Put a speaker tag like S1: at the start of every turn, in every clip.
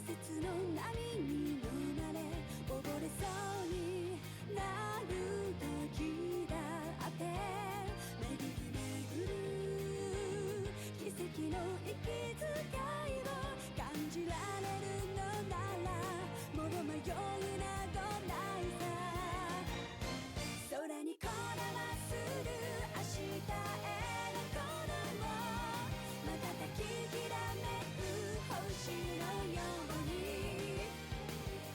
S1: 節の波に飲まれ溺れそうになる時だって巡る巡る奇跡の息遣いを感じられるのならもう迷いなどないさ空にこだまする明日へのこの瞬ききらめく星のように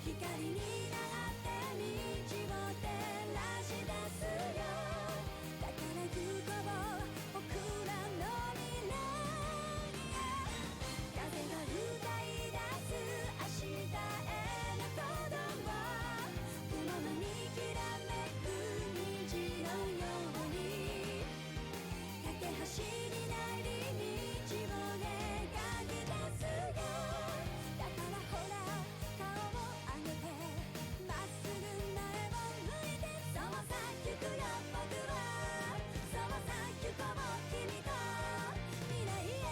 S1: 光になって道を照らし出すよだから行こう僕らの未来へ風が歌い出す明日への鼓動雲間にきらめく虹のように架け橋になり道を描き出すよだからほら顔を上げてまっすぐ前を向いてそうさ行くよ僕はそうさ行こう君と未来へ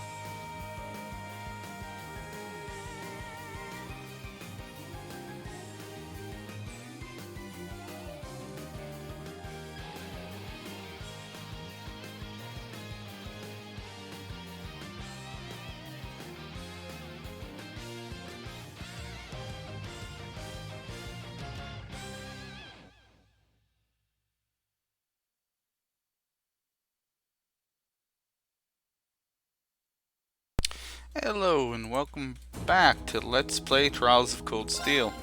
S2: Hello and welcome back to Let's Play Trails of Cold Steel.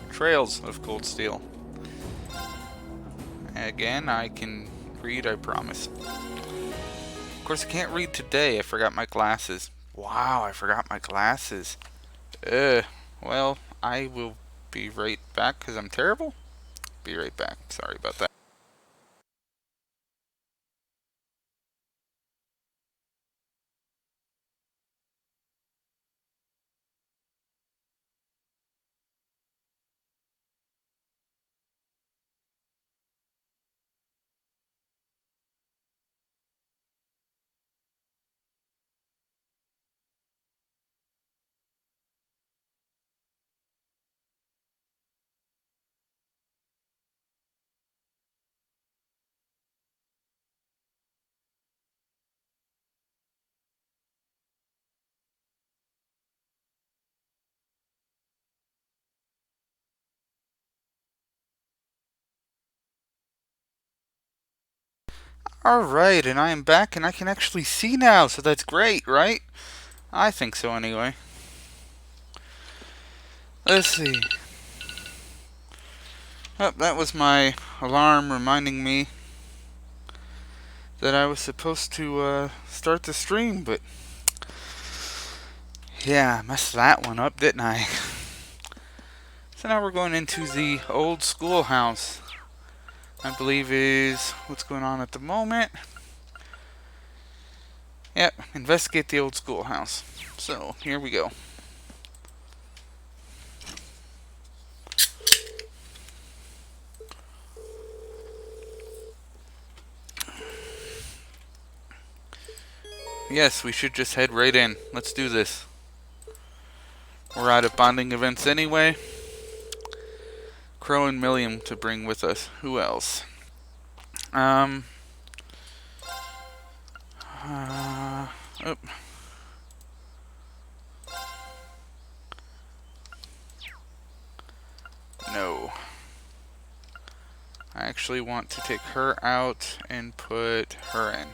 S2: Again, I can read, I promise. Of course, I can't read today. I forgot my glasses. Wow, I forgot my glasses. Well, I will be right back because I'm terrible. Be right back. Sorry about that. Alright, and I am back and I can actually see now, so that's great, right? I think so anyway. Let's see. Oh, that was my alarm reminding me that I was supposed to start the stream, but yeah, I messed that one up, didn't I? So now we're going into the old schoolhouse, I believe is what's going on at the moment. Yep, investigate the old schoolhouse. So, here we go. Yes, we should just head right in. Let's do this. We're out of bonding events anyway. Crow and Milliam to bring with us. Who else? Oh. No. I actually want to take her out and put her in.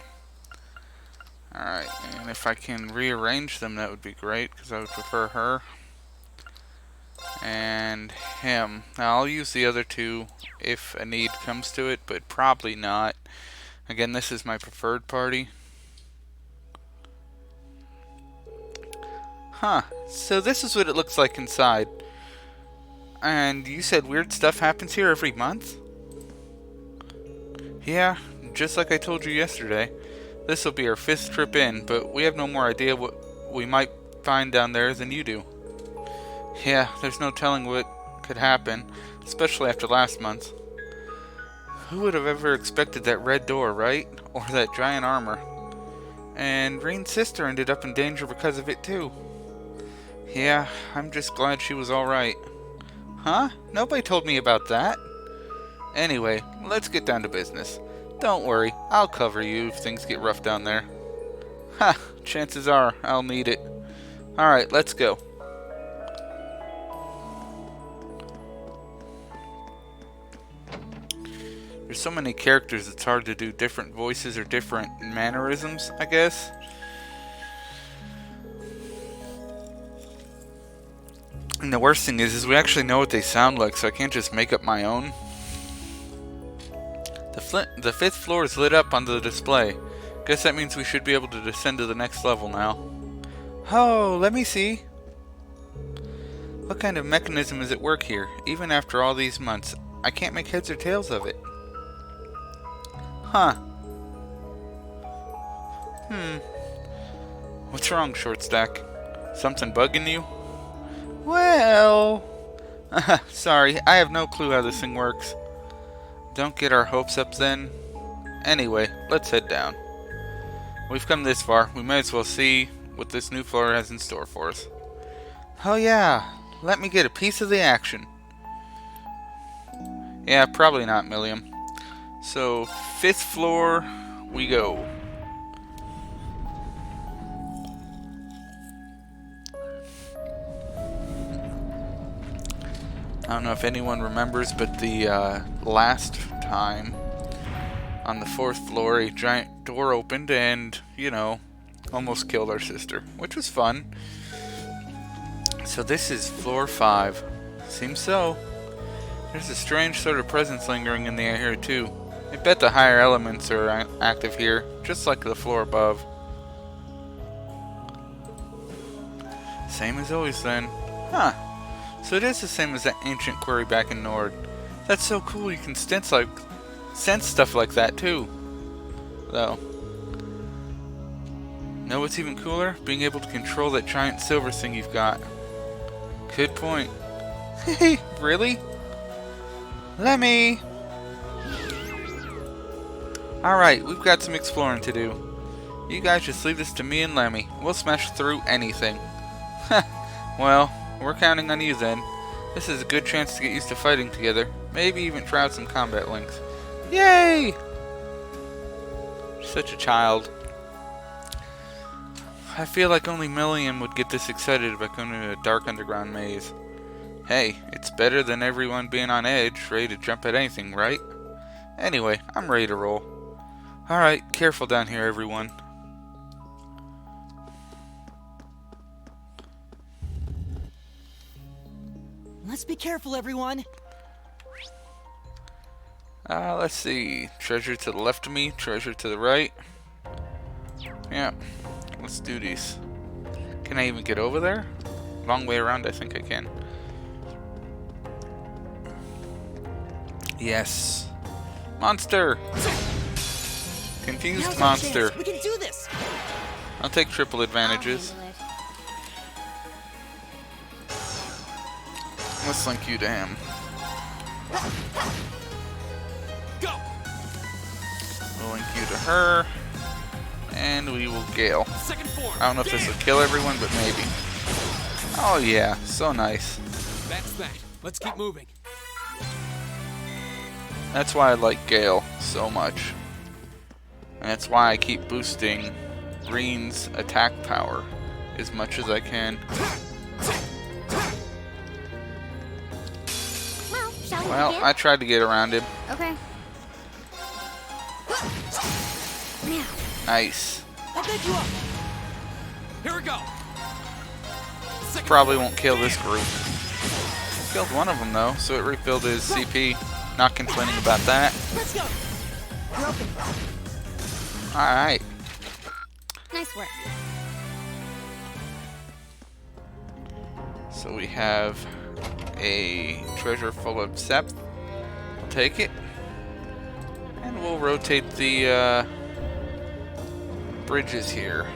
S2: Alright, and if I can rearrange them, that would be great, because I would prefer her and him. Now, I'll use the other two if a need comes to it, but probably not. Again, this is my preferred party. Huh, so this is what it looks like inside. And you said weird stuff happens here every month? Yeah, just like I told you yesterday. This will be our 5th trip in, but we have no more idea what we might find down there than you do. Yeah, there's no telling what could happen, especially after last month. Who would have ever expected that red door, right? Or that giant armor? And Rain's sister ended up in danger because of it too. Yeah, I'm just glad she was alright. Huh? Nobody told me about that. Anyway, let's get down to business. Don't worry, I'll cover you if things get rough down there. Ha! Chances are I'll need it. Alright, let's go. There's so many characters it's hard to do different voices or different mannerisms, I guess. And the worst thing is we actually know what they sound like, so I can't just make up my own. The 5th floor is lit up on the display. Guess that means we should be able to descend to the next level now. Oh, let me see. What kind of mechanism is at work here? Even after all these months, I can't make heads or tails of it. Huh. What's wrong, Short Stack? Something bugging you? Well... sorry, I have no clue how this thing works. Don't get our hopes up then. Anyway, let's head down. We've come this far, we may as well see what this new floor has in store for us. Oh yeah, let me get a piece of the action. Yeah, probably not, Milliam. So, 5th floor, we go. I don't know if anyone remembers, but the last time on the 4th floor, a giant door opened and, you know, almost killed our sister, which was fun. So this is floor 5. Seems so. There's a strange sort of presence lingering in the air here too. I bet the higher elements are active here, just like the floor above. Same as always then. Huh. So it is the same as that ancient quarry back in Nord. That's so cool, you can sense stuff like that too. Though. Know what's even cooler? Being able to control that giant silver thing you've got. Good point. Hey, really? Lemmy! Alright, we've got some exploring to do. You guys just leave this to me and Lemmy. We'll smash through anything. Well, we're counting on you then. This is a good chance to get used to fighting together. Maybe even try out some combat links. Yay! Such a child. I feel like only Milliam would get this excited about going to a dark underground maze. Hey, it's better than everyone being on edge, ready to jump at anything, right? Anyway, I'm ready to roll. Alright, careful down here, everyone.
S3: Let's be careful, everyone.
S2: Let's see. Treasure to the left of me, treasure to the right. Yeah, let's do these. Can I even get over there? Long way around, I think I can. Yes. Monster! Confused
S3: Now's our
S2: monster.
S3: chance. We can do this.
S2: I'll take triple advantages. Let's link you to him.
S3: Go.
S2: We'll link you to her. And we will Gale.
S3: Second form.
S2: I don't know if this will kill everyone, but maybe. Oh yeah, so nice.
S3: That's that. Let's keep moving.
S2: That's why I like Gale so much. And that's why I keep boosting Green's attack power as much as I can.
S1: Well, shall we
S2: Well,
S1: begin?
S2: I tried to get around him.
S1: Okay. Now,
S2: Nice.
S3: I'll pick you up. Here we go. Second
S2: Probably
S3: form.
S2: won't kill this group. Killed one of them though, so it refilled his CP. Not complaining about that.
S3: Let's go. You're open.
S2: Alright.
S1: nice work.
S2: So we have a treasure full of sep. I'll take it. And we'll rotate the bridges here.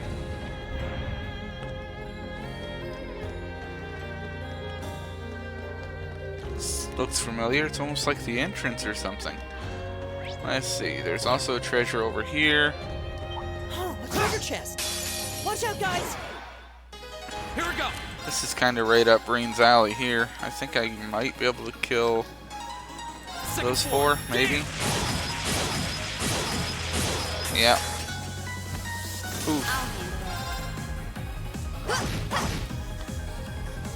S2: This looks familiar. It's almost like the entrance or something. Let's see. There's also a treasure over here.
S3: Oh, a treasure chest. Watch out, guys. Here we go.
S2: This is kind of right up Breen's alley here. I think I might be able to kill those four, maybe. Yeah. Ooh.
S1: I'll handle it.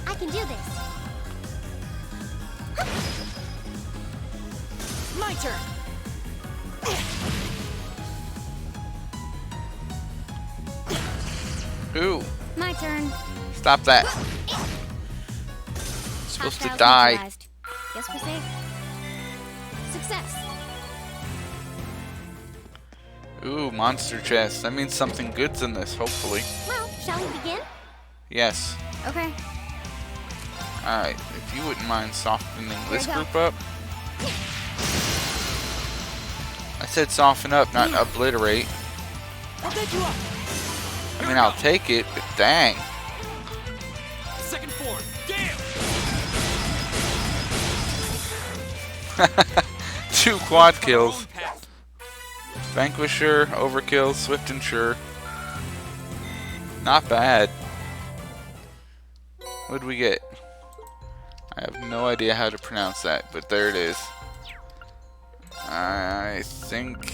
S1: I can do this. My turn.
S2: Ooh.
S1: My turn.
S2: Stop that. Supposed to die.
S1: Guess we're safe. Success.
S2: Ooh, monster chest. That means something good's in this, hopefully.
S1: Well, shall we begin?
S2: Yes.
S1: Okay.
S2: Alright, if you wouldn't mind softening this
S1: Here we
S2: group up. I said soften up, not obliterate.
S3: I'll take you up.
S2: I mean, I'll take it, but dang.
S3: Second form. Damn.
S2: 2 quad kills.
S3: Wrong path.
S2: Vanquisher, Overkill, Swift and Sure. Not bad. What'd we get? I have no idea how to pronounce that, but there it is. I think...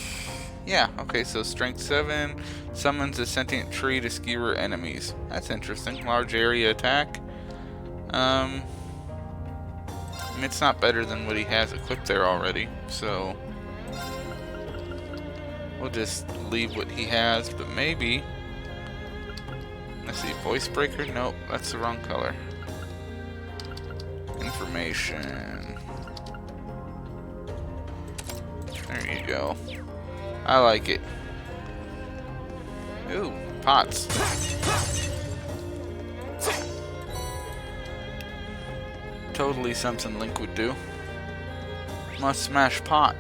S2: Yeah, okay, so Strength 7 summons a sentient tree to skewer enemies. That's interesting. Large area attack. I mean, it's not better than what he has equipped there already, so... We'll just leave what he has, but maybe... Let's see, Voice Breaker? Nope, that's the wrong color. Information. There you go. I like it. Ooh, pots. Totally something Link would do. Must smash pot.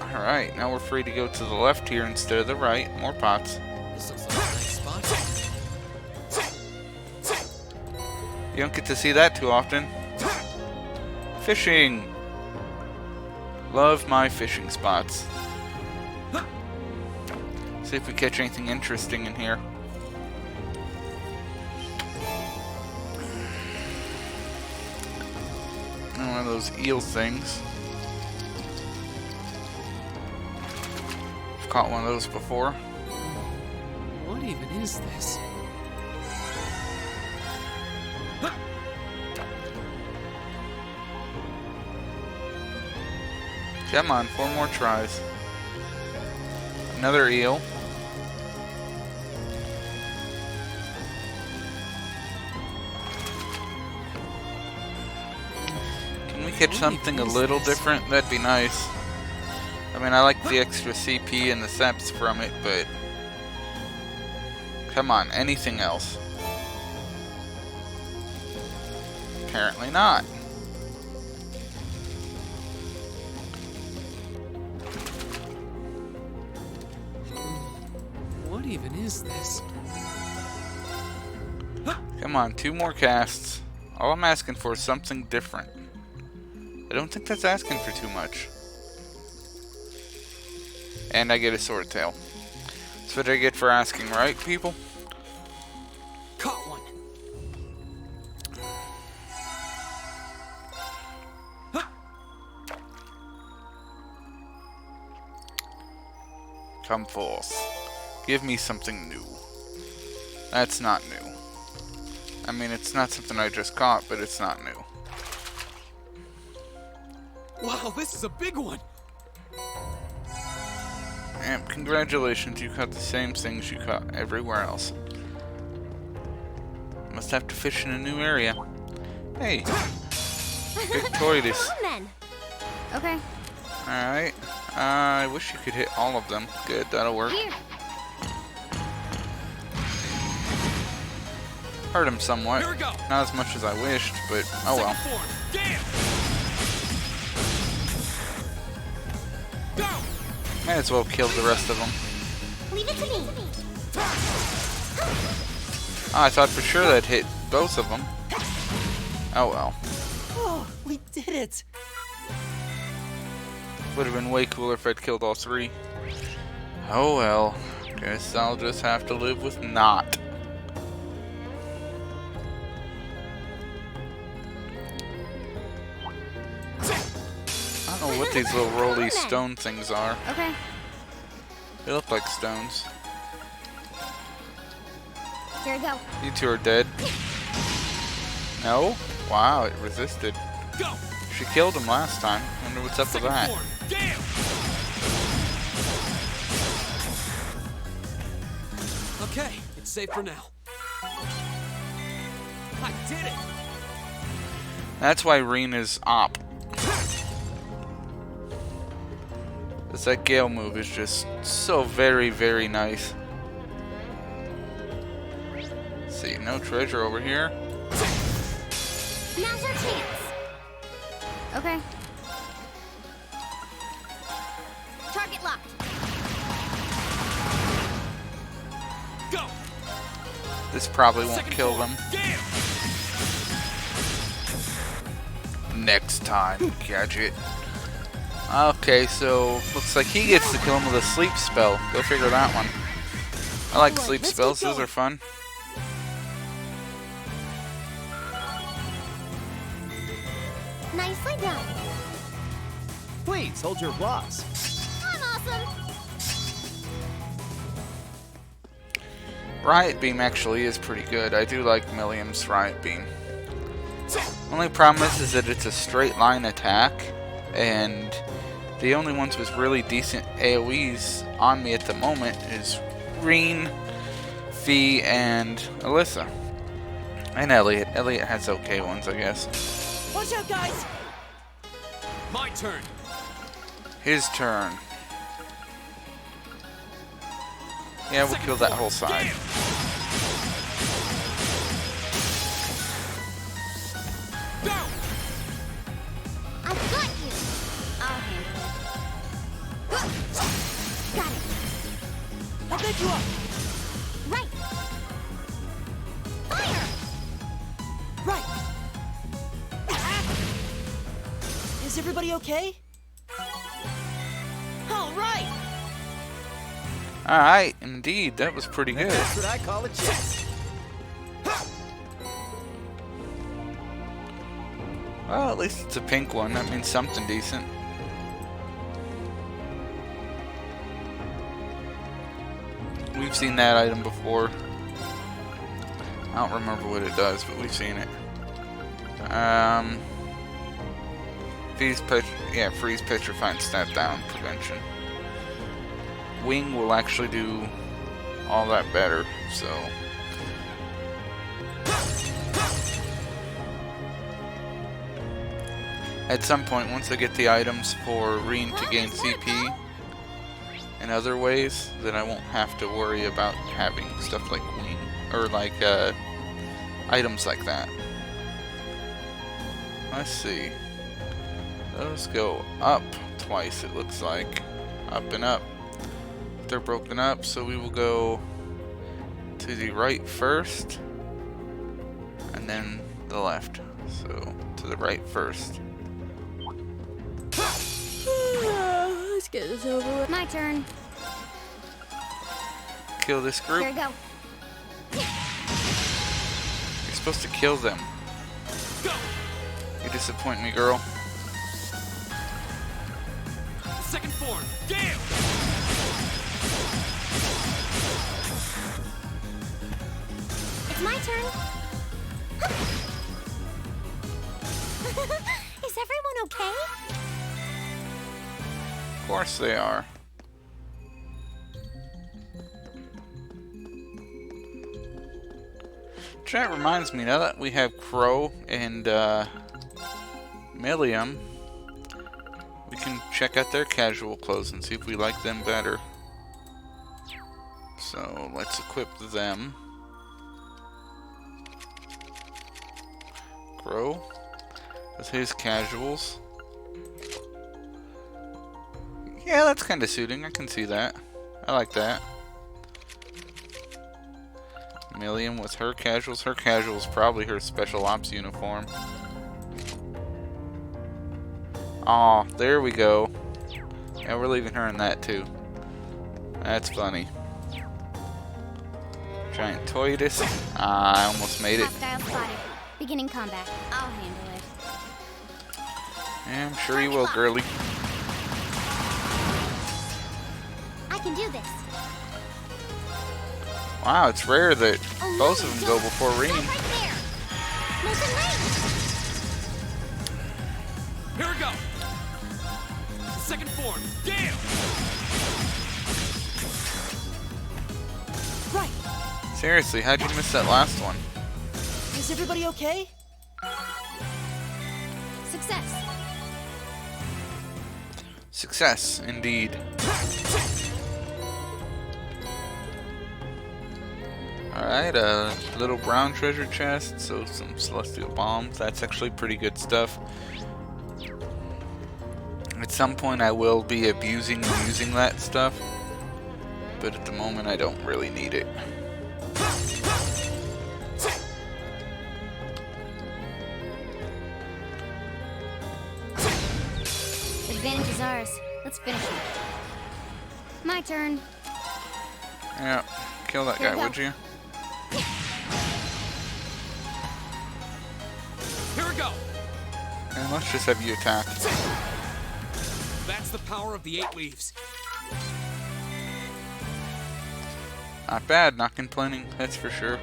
S2: Alright, now we're free to go to the left here instead of the right. More pots.
S3: This looks like a nice spot.
S2: You don't get to see that too often. Fishing! Love my fishing spots. See if we catch anything interesting in here. One of those eel things. I've caught one of those before.
S3: What even is this?
S2: Come on, 4 more tries. Another eel. Can we catch something a little different? That'd be nice. I mean, I like the extra CP and the saps from it, but... Come on, anything else? Apparently not.
S3: What even is this?
S2: Come on, 2 more casts. All I'm asking for is something different. I don't think that's asking for too much. And I get a sword tail. That's what I get for asking, right, people?
S3: Caught one.
S2: Come forth. Give me something new. That's not new. I mean, it's not something I just caught, but it's not new.
S3: Wow, this is a big one.
S2: And congratulations, you caught the same things you caught everywhere else. Must have to fish in a new area. Hey, Victorious.
S1: Come on, then. Okay.
S2: Alright. I wish you could hit all of them. Good, that'll work.
S1: Here.
S2: Hurt him somewhat.
S3: Here we go.
S2: Not as much as I wished, but oh well.
S3: Second form. Damn. Go.
S2: Might as well kill the rest of them.
S1: Leave it to me.
S2: Oh, I thought for sure that hit both of them. Oh well.
S4: Oh, we did it!
S2: Would have been way cooler if I'd killed all 3. Oh well. Guess I'll just have to live with not. I don't know what these little rolly stone things are.
S1: Okay.
S2: They look like stones.
S1: Here we go.
S2: You two are dead. No? Wow, it resisted.
S3: Go.
S2: She killed him last time. Wonder what's up with
S3: Second
S2: that.
S3: form. Damn. Okay, it's safe for now. I did it.
S2: That's why Reen is op. Because that Gale move is just so very, very nice. Let's see, no treasure over here.
S1: Now's our chance. Okay. Target locked.
S3: Go.
S2: This probably won't
S3: Second
S2: kill
S3: form.
S2: them.
S3: Damn.
S2: Next time, Gadget. Okay, so looks like he gets to kill him with a sleep spell. Go figure that one. I like
S4: Alright,
S2: sleep
S4: let's
S2: spells,
S4: keep
S2: those
S4: going.
S2: are fun.
S1: Nicely done.
S4: Please hold your applause.
S1: I'm awesome.
S2: Riot Beam actually is pretty good. I do like Milliam's Riot Beam. Only problem is that it's a straight line attack, and the only ones with really decent AoEs on me at the moment is Reen, Fee, and Alyssa. And Elliot. Elliot has okay ones, I guess.
S4: Watch out, guys!
S3: My turn.
S2: His turn. Yeah, we'll kill that whole side.
S3: Damn. Go.
S1: I've got you. I'll handle it. Got it.
S4: I'll pick you up!
S1: Right. Fire.
S4: Right! Is everybody okay? Alright!
S2: Alright, indeed, that was pretty good.
S4: That's what I call a chest.
S2: Well, at least it's a pink one. That means something decent. We've seen that item before. I don't remember what it does, but we've seen it. Freeze petrifying stat down prevention. Wing will actually do all that better, so. At some point, once I get the items for Reen to gain CP in other ways, then I won't have to worry about having stuff like Wing, or like items like that. Let's see. Those go up twice, it looks like. Up and up. They're broken up, so we will go to the right first, and then the left. So, to the right first.
S1: Let's get this over with. My turn.
S2: Kill this group.
S1: Here we go.
S2: You're supposed to kill them.
S3: Go.
S2: You disappoint me, girl.
S3: Second form. Damn.
S1: It's my turn. Is everyone okay?
S2: Of course they are. That reminds me, now that we have Crow and Milliam, we can check out their casual clothes and see if we like them better. So let's equip them. Crow with his casuals. Yeah, that's kind of suiting. I can see that. I like that. Milliam with her casuals. Her casuals probably her special ops uniform. Aw, there we go. Yeah, we're leaving her in that too. That's funny. Giant Toitus. I almost made it.
S1: Hostile spotted. Beginning combat. I'll handle it.
S2: Yeah, I'm sure you will, girly.
S1: I can do this.
S2: Wow, it's rare that
S1: Oh,
S2: both
S1: no,
S2: of them
S1: don't.
S2: go before Rean.
S1: Stop right there. Molten Lane.
S3: Here we go. Second form. Gale.
S4: Right.
S2: Seriously, how'd you miss that last one?
S4: Is everybody okay?
S1: Success.
S2: Success, indeed. Alright, a little brown treasure chest, so some celestial bombs. That's actually pretty good stuff. At some point I will be abusing and using that stuff, but at the moment I don't really need it.
S1: Advantage is ours. Let's finish it. My turn.
S2: Yeah, kill that
S1: Here
S2: guy,
S1: we go.
S2: would you?
S3: Here we go.
S2: And let's just have you attack.
S3: That's the power of the 8 leaves.
S2: Not bad, not complaining, that's for sure.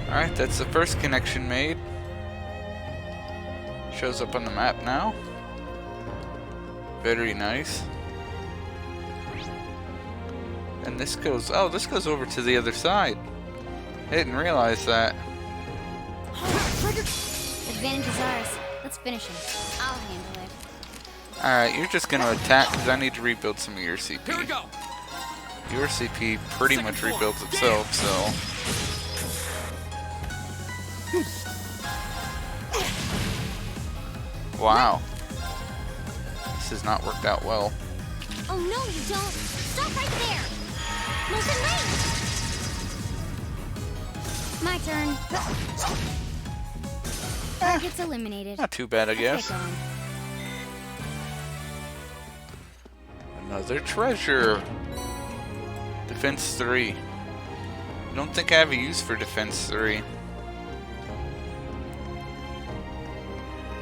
S2: Alright, that's the first connection made. Shows up on the map now. Very nice. And this goes, oh, this goes over to the other side. I didn't realize that.
S4: Trigger.
S1: Advantage is ours. Let's finish him. I'll handle it.
S2: Alright, you're just gonna attack because I need to rebuild some of your
S3: Here we
S2: CP.
S3: go.
S2: Your CP pretty
S3: Second
S2: much
S3: floor.
S2: rebuilds itself, so. Wow. This has not worked out well.
S1: Oh no, you don't! Stop right there! Molten Lane! My turn. Target's eliminated.
S2: Not too bad, I
S1: Let's get
S2: guess.
S1: going.
S2: Another treasure. Defense 3. I don't think I have a use for Defense 3.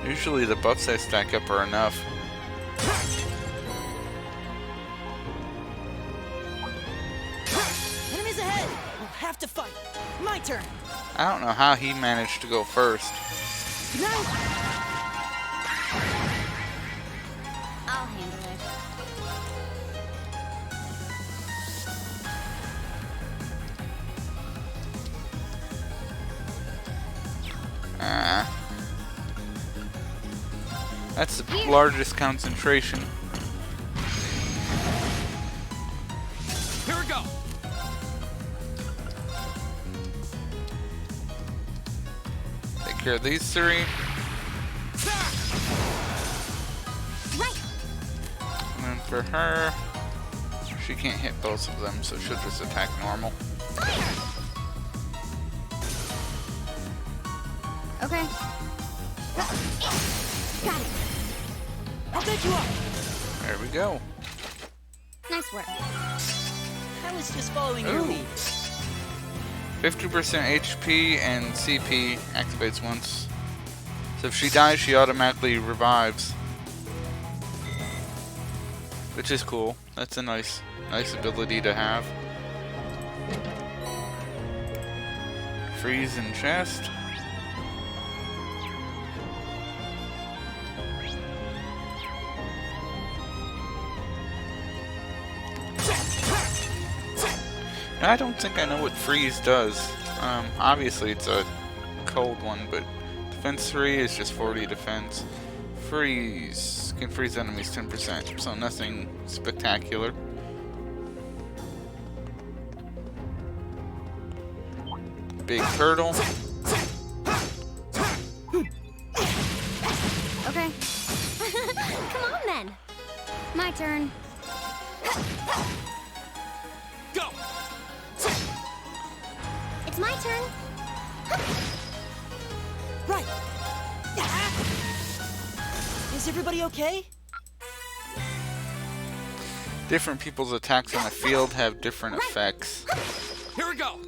S2: Usually the buffs I stack up are enough.
S4: Enemies ahead. We'll have to fight. My turn.
S2: I don't know how he managed to go first.
S4: Now.
S1: I'll handle it.
S2: Ah. That's the largest concentration.
S3: Here we go.
S2: Take care of these 3.
S1: Right!
S2: And then for her, she can't hit both of them, so she'll just attack normal.
S1: Okay. Got it.
S4: I'll pick you up.
S2: There we go.
S1: Nice work.
S4: I was just following your
S2: Ooh.
S4: lead.
S2: 50% HP and CP activates once. So if she dies, she automatically revives. Which is cool. That's a nice ability to have. Freeze and chest. I don't think I know what freeze does. Obviously it's a cold one, but defense 3 is just 40 defense. Freeze can freeze enemies 10%, so nothing spectacular. Big turtle.
S1: Okay. Come on then. My turn.
S3: Go.
S1: It's my turn.
S4: Right. Is everybody okay?
S2: Different people's attacks on the field have different effects.
S3: Here we go.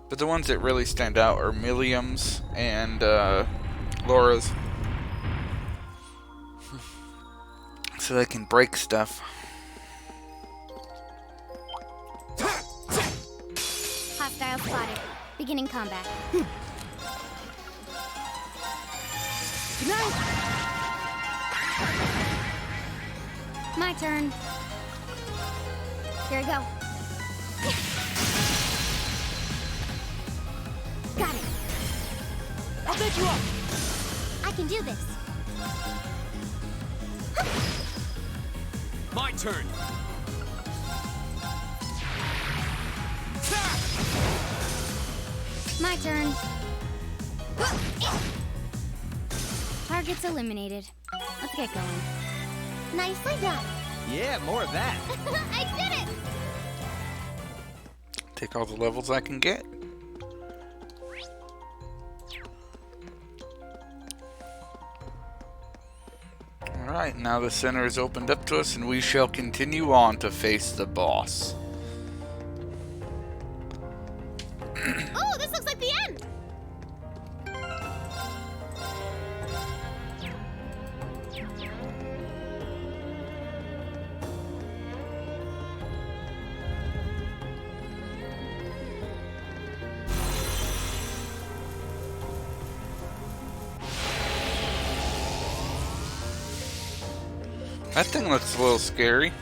S2: But the ones that really stand out are Milliam's and Laura's. So they can break stuff.
S1: Hostile spotted. Beginning combat.
S4: Good night!
S1: My turn. Here I go. Got it.
S4: I'll back you up!
S1: I can do this.
S3: My turn.
S1: My turn. Targets eliminated. Let's get going. Nicely done.
S3: Yeah, more of that.
S1: I did it!
S2: Take all the levels I can get. Alright, now the center is opened up to us and we shall continue on to face the boss.
S1: Oh, this looks like the end!
S2: That thing looks a little scary.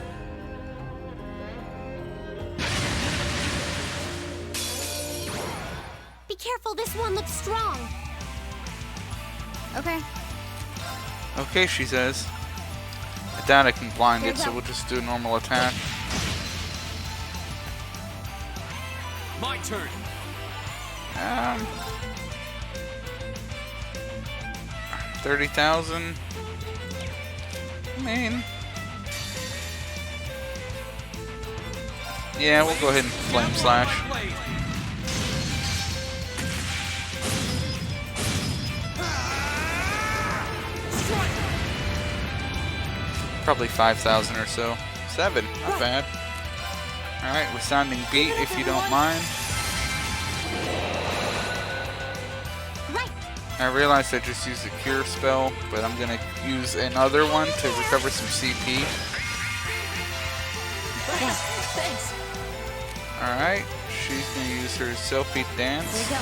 S1: Be careful, this one looks strong. Okay.
S2: Okay, she says. I doubt I can blind
S1: Here
S2: it,
S1: you
S2: so
S1: go.
S2: we'll just do a normal attack.
S3: My turn.
S2: 30,000. I mean, yeah, we'll go ahead and flame slash. Probably 5,000 or so. 7, not bad. Alright, we're sounding beat if you don't mind.
S1: Right.
S2: I realized I just used a cure spell, but I'm gonna use another one to recover some CP.
S4: Thanks!
S2: Alright, she's gonna use her selfie
S1: Here
S2: dance.
S1: we go.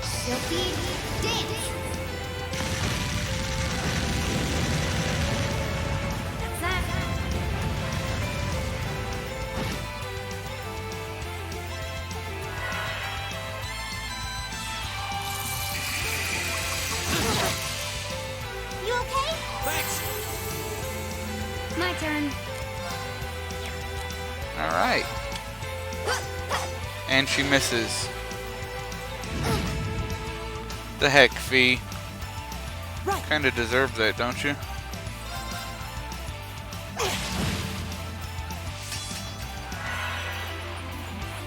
S1: Silky dance. That's that. You okay?
S3: Thanks.
S1: My turn.
S2: Alright. And she misses. The heck, Fee.
S4: Right!
S2: Kinda deserve that, don't you?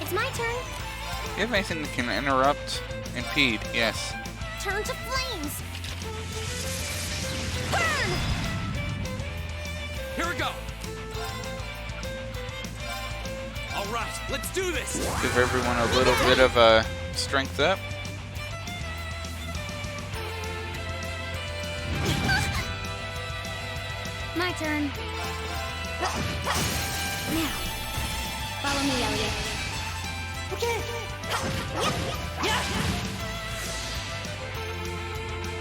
S1: It's my turn.
S2: You have anything that can interrupt? Impede, yes.
S1: Turn to flames. Burn!
S3: Here we go. All right, let's do this.
S2: Give everyone a little bit of a strength up.
S1: My turn. Now, follow me, Elliot.
S4: Okay! Yeah!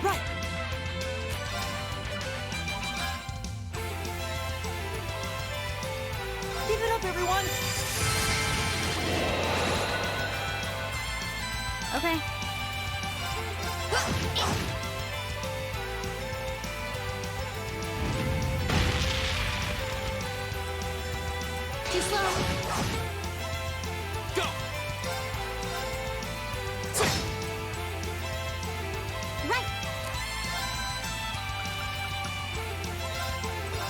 S4: Right! Keep it up, everyone!
S1: Okay. Too slow.
S3: Go.
S1: Right.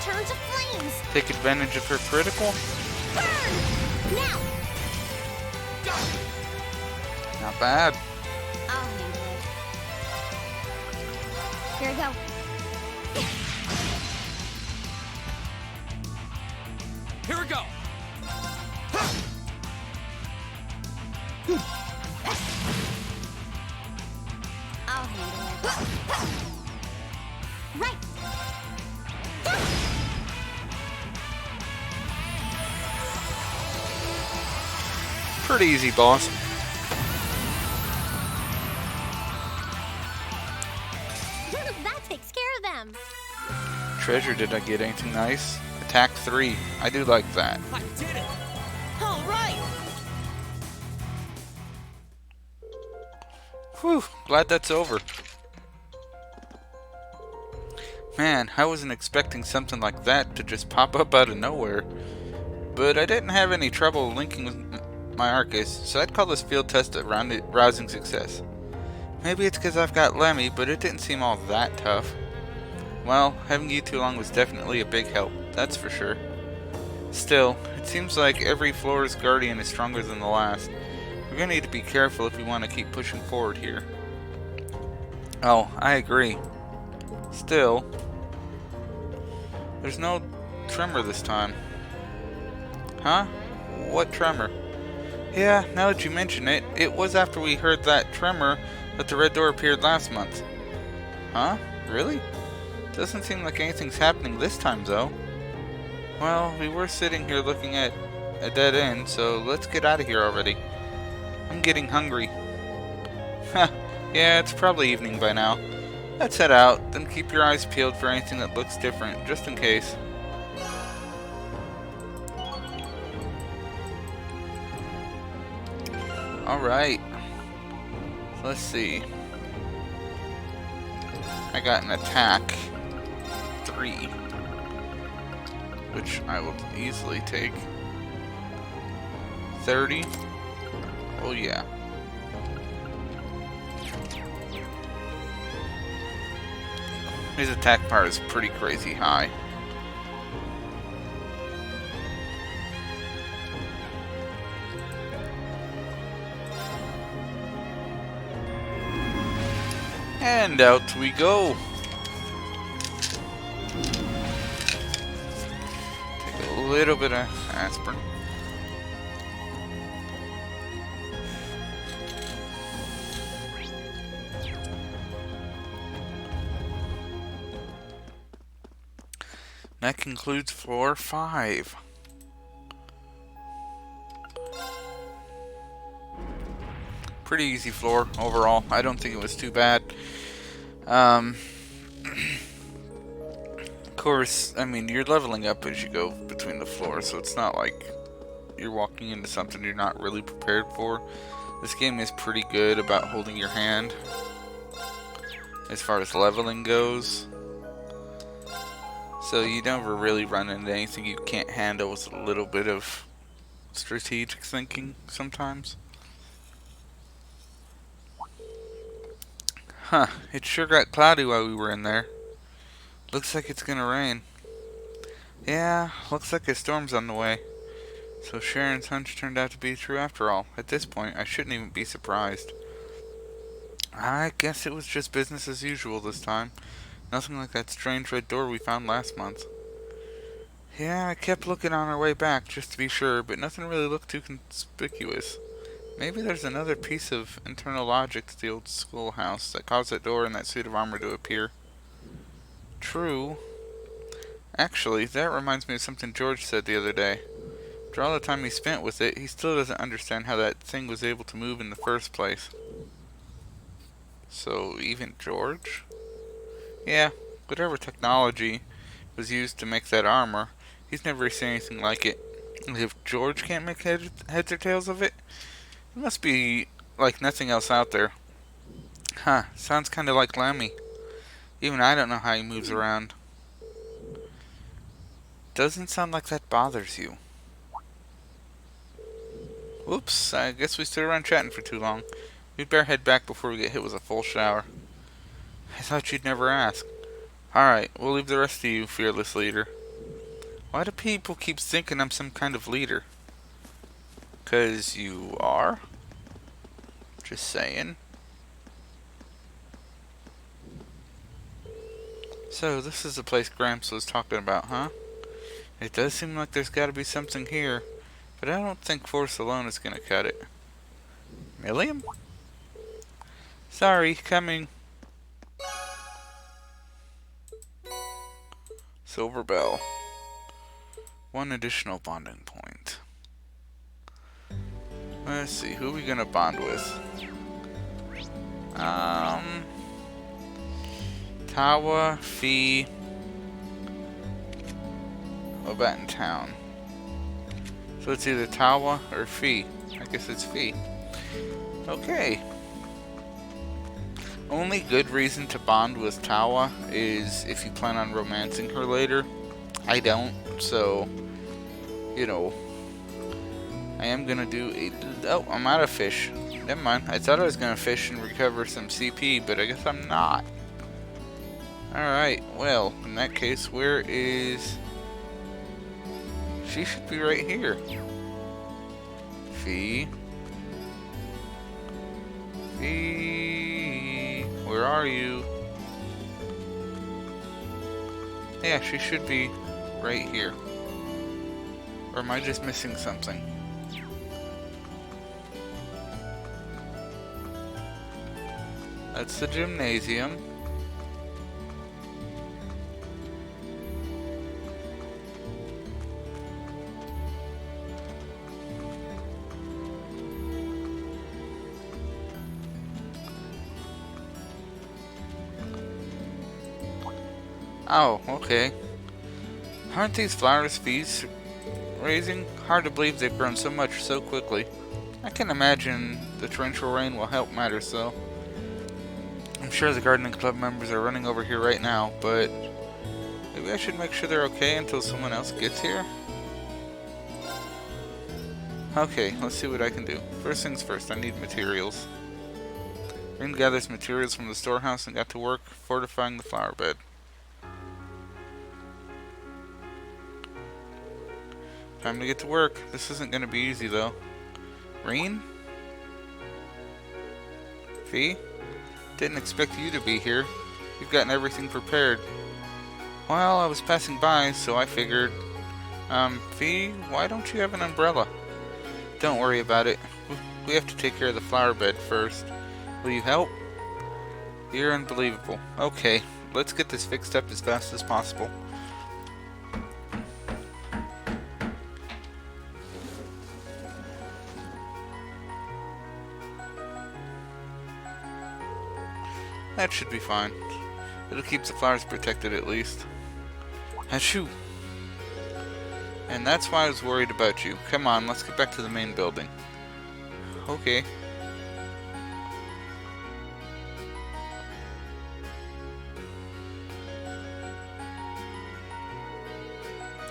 S1: Turn to flames.
S2: Take advantage of her critical.
S1: Burn! Now!
S2: Not bad.
S1: I'll handle it. Here we go.
S3: Here we go.
S1: I'll handle it. Right.
S2: Pretty easy, boss.
S1: That takes care of them.
S2: Treasure, did I get anything nice? Attack 3. I do like that.
S3: I did it.
S4: All right.
S2: Whew, glad that's over. Man, I wasn't expecting something like that to just pop up out of nowhere. But I didn't have any trouble linking with my Arcus, so I'd call this field test a rousing success. Maybe it's because I've got Lemmy, but it didn't seem all that tough. Well, having you two along was definitely a big help, that's for sure. Still, it seems like every floor's guardian is stronger than the last. We're gonna need to be careful if we want to keep pushing forward here. Oh, I agree. Still, there's no tremor this time. Huh? What tremor? Yeah, now that you mention it, it was after we heard that tremor that the red door appeared last month. Huh? Really? Doesn't seem like anything's happening this time, though. Well, we were sitting here looking at a dead end, so let's get out of here already. I'm getting hungry. Huh, yeah, it's probably evening by now. Let's head out, then keep your eyes peeled for anything that looks different, just in case. Alright. Let's see. I got an attack 3, which I will easily take. 30. Oh yeah. His attack power is pretty crazy high. And out we go. Take a little bit of aspirin. That concludes floor 5. Pretty easy floor overall. I don't think it was too bad. Of course, I mean, you're leveling up as you go between the floors, so it's not like you're walking into something you're not really prepared for. This game is pretty good about holding your hand as far as leveling goes. So you never really run into anything you can't handle with a little bit of strategic thinking sometimes. Huh, it sure got cloudy while we were in there. Looks like it's gonna rain. Yeah, looks like a storm's on the way. So Sharon's hunch turned out to be true after all. At this point, I shouldn't even be surprised. I guess it was just business as usual this time. Nothing like that strange red door we found last month. Yeah, I kept looking on our way back just to be sure, but nothing really looked too conspicuous. Maybe there's another piece of internal logic to the old schoolhouse that caused that door and that suit of armor to appear. True. Actually, that reminds me of something George said the other day. After all the time he spent with it, he still doesn't understand how that thing was able to move in the first place. So, even George? Yeah, whatever technology was used to make that armor, he's never seen anything like it. And if George can't make heads or tails of it, it must be like nothing else out there. Huh, sounds kinda like Lemmy. Even I don't know how he moves around. Doesn't sound like that bothers you. Whoops, I guess we stood around chatting for too long. We'd better head back before we get hit with a full shower. I thought you'd never ask. Alright, we'll leave the rest to you, fearless leader. Why do people keep thinking I'm some kind of leader? 'Cause you are? Just saying. So, this is the place Gramps was talking about, huh? It does seem like there's gotta be something here, but I don't think force alone is gonna cut it. Milliam? Sorry, coming. Silver Bell. One additional bonding point. Let's see, who are we gonna bond with? Tawa, Fee. What about in town? So it's either Tawa or Fee. I guess it's Fee. Okay. Only good reason to bond with Tawa is if you plan on romancing her later. I don't, so, you know. I am gonna do a... Oh, I'm out of fish. Never mind. I thought I was gonna fish and recover some CP, but I guess I'm not. Alright, well, in that case, where is... She should be right here. Fee. Fee. Where are you? Yeah, she should be right here. Or am I just missing something? That's the gymnasium. Oh, okay. Aren't these flowers Fee's raising? Hard to believe they've grown so much so quickly. I can imagine the torrential rain will help matters though. I'm sure the gardening club members are running over here right now, but maybe I should make sure they're okay until someone else gets here. Okay, let's see what I can do. First things first, I need materials. Rin gathers materials from the storehouse and got to work fortifying the flower bed. Time to get to work. This isn't going to be easy though. Rin? Fee? Didn't expect you to be here. You've gotten everything prepared. Well, I was passing by, so I figured. Fee, why don't you have an umbrella? Don't worry about it. We have to take care of the flower bed first. Will you help? You're unbelievable. Okay, let's get this fixed up as fast as possible. That should be fine. It'll keep the flowers protected at least. Achoo! And that's why I was worried about you. Come on, let's get back to the main building. Okay.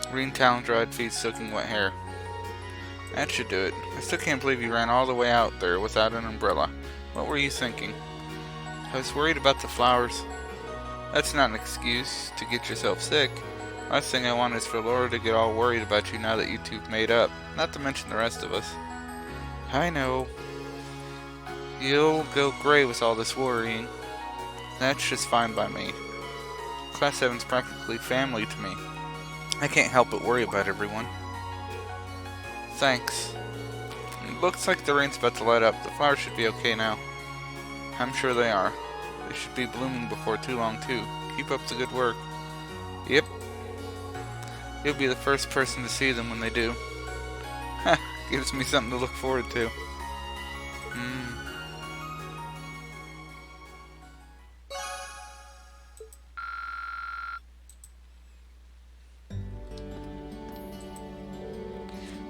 S2: Green towel dried feet soaking wet hair. That should do it. I still can't believe you ran all the way out there without an umbrella. What were you thinking? I was worried about the flowers. That's not an excuse to get yourself sick. Last thing I want is for Laura to get all worried about you now that you two've made up. Not to mention the rest of us. I know. You'll go gray with all this worrying. That's just fine by me. Class 7's practically family to me. I can't help but worry about everyone. Thanks. It looks like the rain's about to let up. The flowers should be okay now. I'm sure they are. They should be blooming before too long, too. Keep up the good work. Yep. You'll be the first person to see them when they do. Ha! Gives me something to look forward to.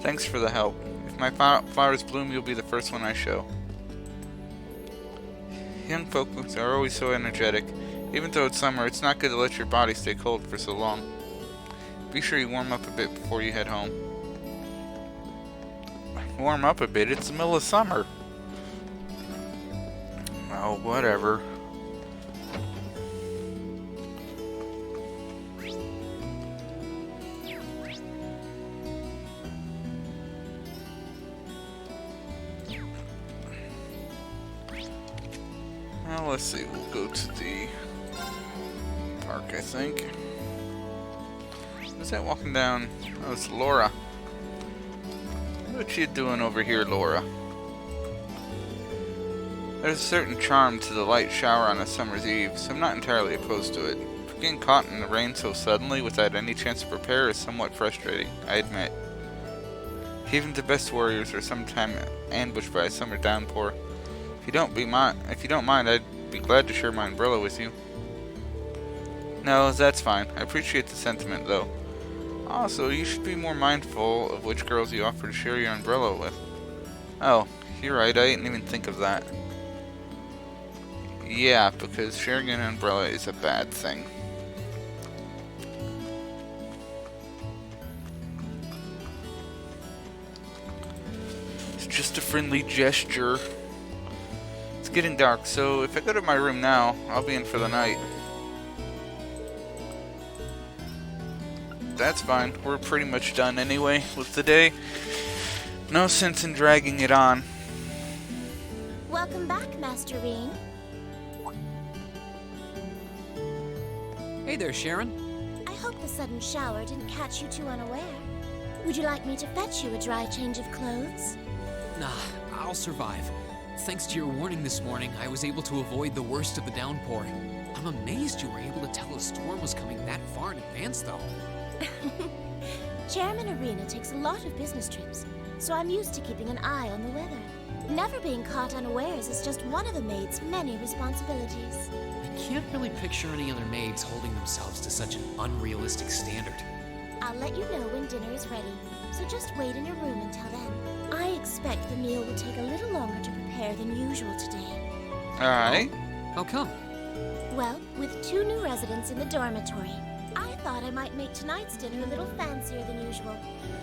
S2: Thanks for the help. If my flowers bloom, you'll be the first one I show. Young folk are always so energetic. Even though it's summer, it's not good to let your body stay cold for so long. Be sure you warm up a bit before you head home. Warm up a bit? It's the middle of summer. Oh, whatever. let's see. We'll go to the park, I think. Who's that walking down? Oh, it's Laura. What you doing over here, Laura? There's a certain charm to the light shower on a summer's eve, so I'm not entirely opposed to it. But getting caught in the rain so suddenly without any chance to prepare is somewhat frustrating, I admit. Even the best warriors are sometimes ambushed by a summer downpour. If you don't mind, I'd be glad to share my umbrella with you. No, that's fine. I appreciate the sentiment, though. Also, you should be more mindful of which girls you offer to share your umbrella with. Oh, you're right. I didn't even think of that. Yeah, because sharing an umbrella is a bad thing. It's just a friendly gesture. It's getting dark, so if I go to my room now, I'll be in for the night. That's fine. We're pretty much done anyway with the day. No sense in dragging it on.
S1: Welcome back, Master Reen.
S3: Hey there, Sharon.
S1: I hope the sudden shower didn't catch you too unaware. Would you like me to fetch you a dry change of clothes?
S3: Nah, I'll survive. Thanks to your warning this morning, I was able to avoid the worst of the downpour. I'm amazed you were able to tell a storm was coming that far in advance, though.
S1: Chairman Arena takes a lot of business trips, so I'm used to keeping an eye on the weather. Never being caught unawares is just one of a maid's many responsibilities.
S3: I can't really picture any other maids holding themselves to such an unrealistic standard.
S1: I'll let you know when dinner is ready, so just wait in your room until then. I expect the meal will take a little longer to prepare than usual today.
S2: Alright.
S3: How come?
S1: Well, with 2 new residents in the dormitory, I thought I might make tonight's dinner a little fancier than usual.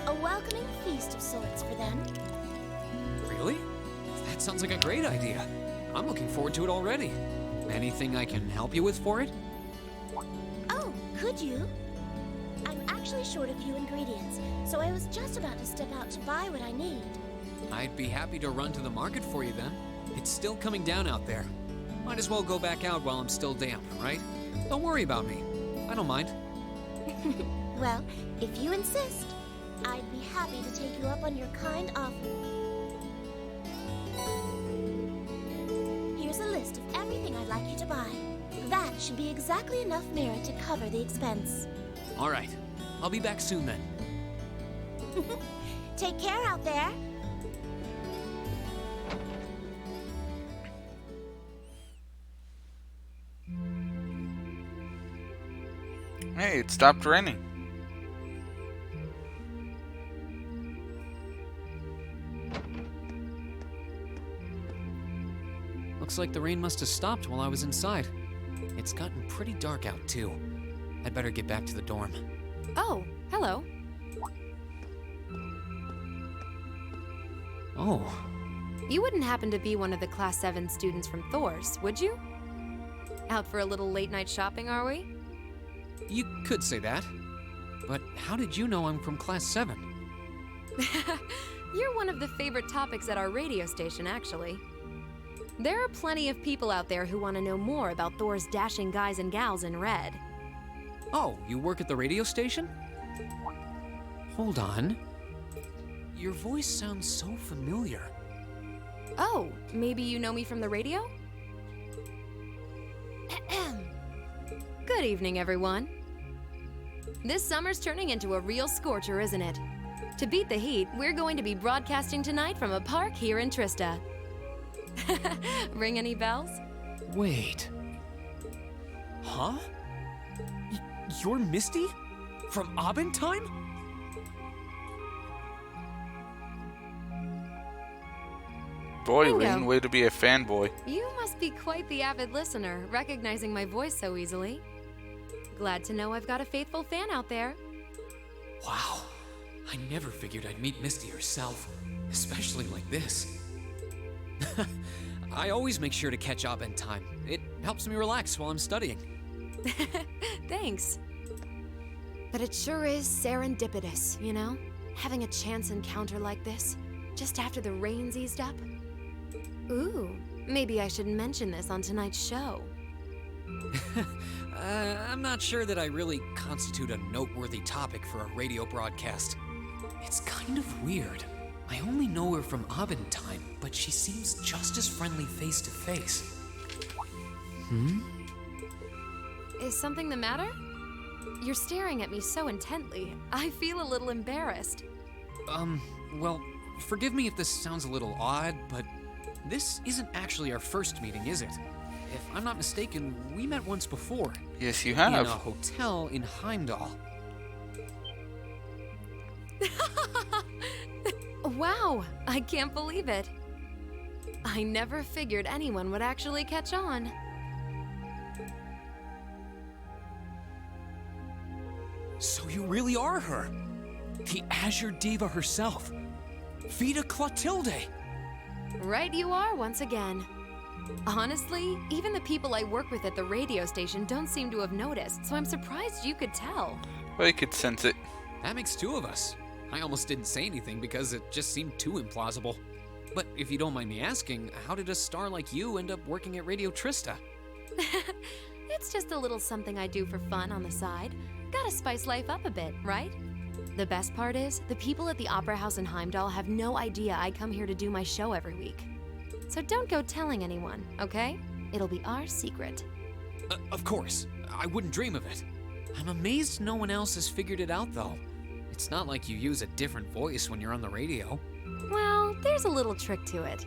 S1: A welcoming feast of sorts for them.
S3: Really? That sounds like a great idea. I'm looking forward to it already. Anything I can help you with for it?
S1: Oh, could you? I'm actually short a few ingredients, so I was just about to step out to buy what I need.
S3: I'd be happy to run to the market for you then. It's still coming down out there. Might as well go back out while I'm still damp, right? Don't worry about me. I don't mind.
S1: Well, if you insist, I'd be happy to take you up on your kind offer. Here's a list of everything I'd like you to buy. That should be exactly enough merit to cover the expense.
S3: All right. I'll be back soon then.
S1: Take care out there.
S2: Hey, it stopped raining.
S3: Looks like the rain must have stopped while I was inside. It's gotten pretty dark out too. I'd better get back to the dorm.
S5: Oh, hello.
S3: Oh,
S5: You wouldn't happen to be one of the Class 7 students from Thors, would you? Out for a little late-night shopping, are we?
S3: you could say that. But how did you know I'm from Class 7?
S5: You're one of the favorite topics at our radio station, actually. There are plenty of people out there who want to know more about Thor's dashing guys and gals in red.
S3: Oh, you work at the radio station? Hold on. Your voice sounds so familiar.
S5: Oh, maybe you know me from the radio? Good evening, everyone. This summer's turning into a real scorcher, isn't it? To beat the heat, we're going to be broadcasting tonight from a park here in Trista. Ring any bells?
S3: Wait. Huh? You're Misty? From Abentime?
S2: Boy,
S5: Bingo.
S2: Ring, way to be a fanboy.
S5: You must be quite the avid listener, recognizing my voice so easily. Glad to know I've got a faithful fan out there.
S3: Wow. I never figured I'd meet Misty herself, especially like this. I always make sure to catch Abentime. It helps me relax while I'm studying.
S5: Thanks. But it sure is serendipitous, you know? Having a chance encounter like this, just after the rain's eased up. Ooh, Maybe I should mention this on tonight's show.
S3: I'm not sure that I really constitute a noteworthy topic for a radio broadcast. It's kind of weird. I only know her from Abendtime, but she seems just as friendly face to face.
S5: Is something the matter? You're staring at me so intently. I feel a little embarrassed.
S3: Well, forgive me if this sounds a little odd, but this isn't actually our first meeting, is it? If I'm not mistaken, we met once before.
S2: Yes, you
S3: In a
S2: have.
S3: hotel in Heimdall.
S5: Wow, I can't believe it. I never figured anyone would actually catch on.
S3: So you really are her. The Azure Diva herself. Vita Clotilde.
S5: Right you are once again. Honestly, even the people I work with at the radio station don't seem to have noticed, so I'm surprised you could tell.
S2: Well, you could sense it.
S3: That makes two of us. I almost didn't say anything because it just seemed too implausible. But if you don't mind me asking, how did a star like you end up working at Radio Trista?
S5: It's just a little something I do for fun on the side. Gotta spice life up a bit, right? The best part is, the people at the Opera House in Heimdall have no idea I come here to do my show every week. So don't go telling anyone, okay? It'll be our secret.
S3: Of course. I wouldn't dream of it. I'm amazed no one else has figured it out, though. It's not like you use a different voice when you're on the radio.
S5: Well, there's a little trick to it.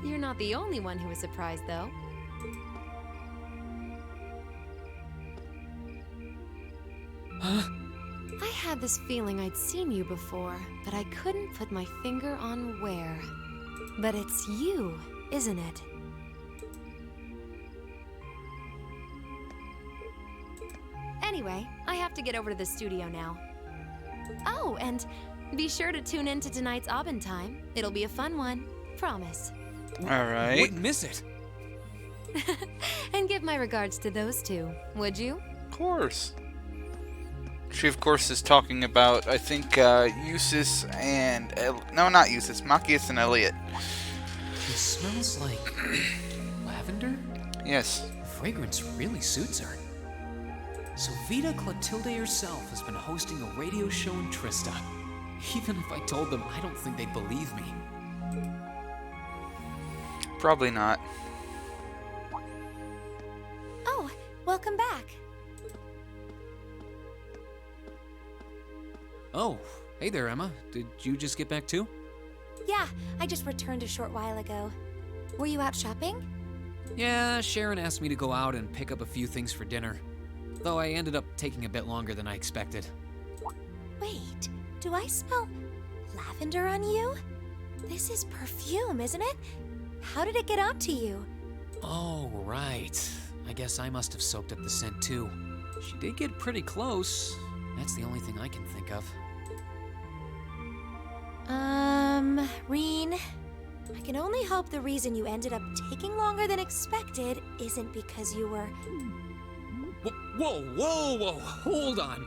S5: You're not the only one who was surprised, though.
S3: Huh?
S5: I had this feeling I'd seen you before, but I couldn't put my finger on where. But it's you, isn't it? Anyway, I have to get over to the studio now. Oh, and be sure to tune in to tonight's Abendtime. It'll be a fun one. Promise.
S2: Alright.
S3: Wouldn't miss it.
S5: And give my regards to those two, would you?
S2: Of course. She, of course, is talking about, I think, Eustace and... no, not Eustace. Machias and Elliot.
S3: It smells like lavender?
S2: Yes.
S3: The fragrance really suits her. So Vita Clotilde herself has been hosting a radio show in Trista. Even if I told them, I don't think they'd believe me.
S2: Probably not.
S1: Oh, welcome back.
S3: Oh, hey there, Emma. Did you just get back too?
S1: Yeah, I just returned a short while ago. Were you out shopping?
S3: Yeah, Sharon asked me to go out and pick up a few things for dinner. Though I ended up taking a bit longer than I expected.
S1: Wait, do I smell lavender on you? This is perfume, isn't it? How did it get onto you?
S3: Oh, right. I guess I must have soaked up the scent too. She did get pretty close. That's the only thing I can think of.
S1: Reen, I can only hope the reason you ended up taking longer than expected isn't because you were...
S3: Whoa, hold on.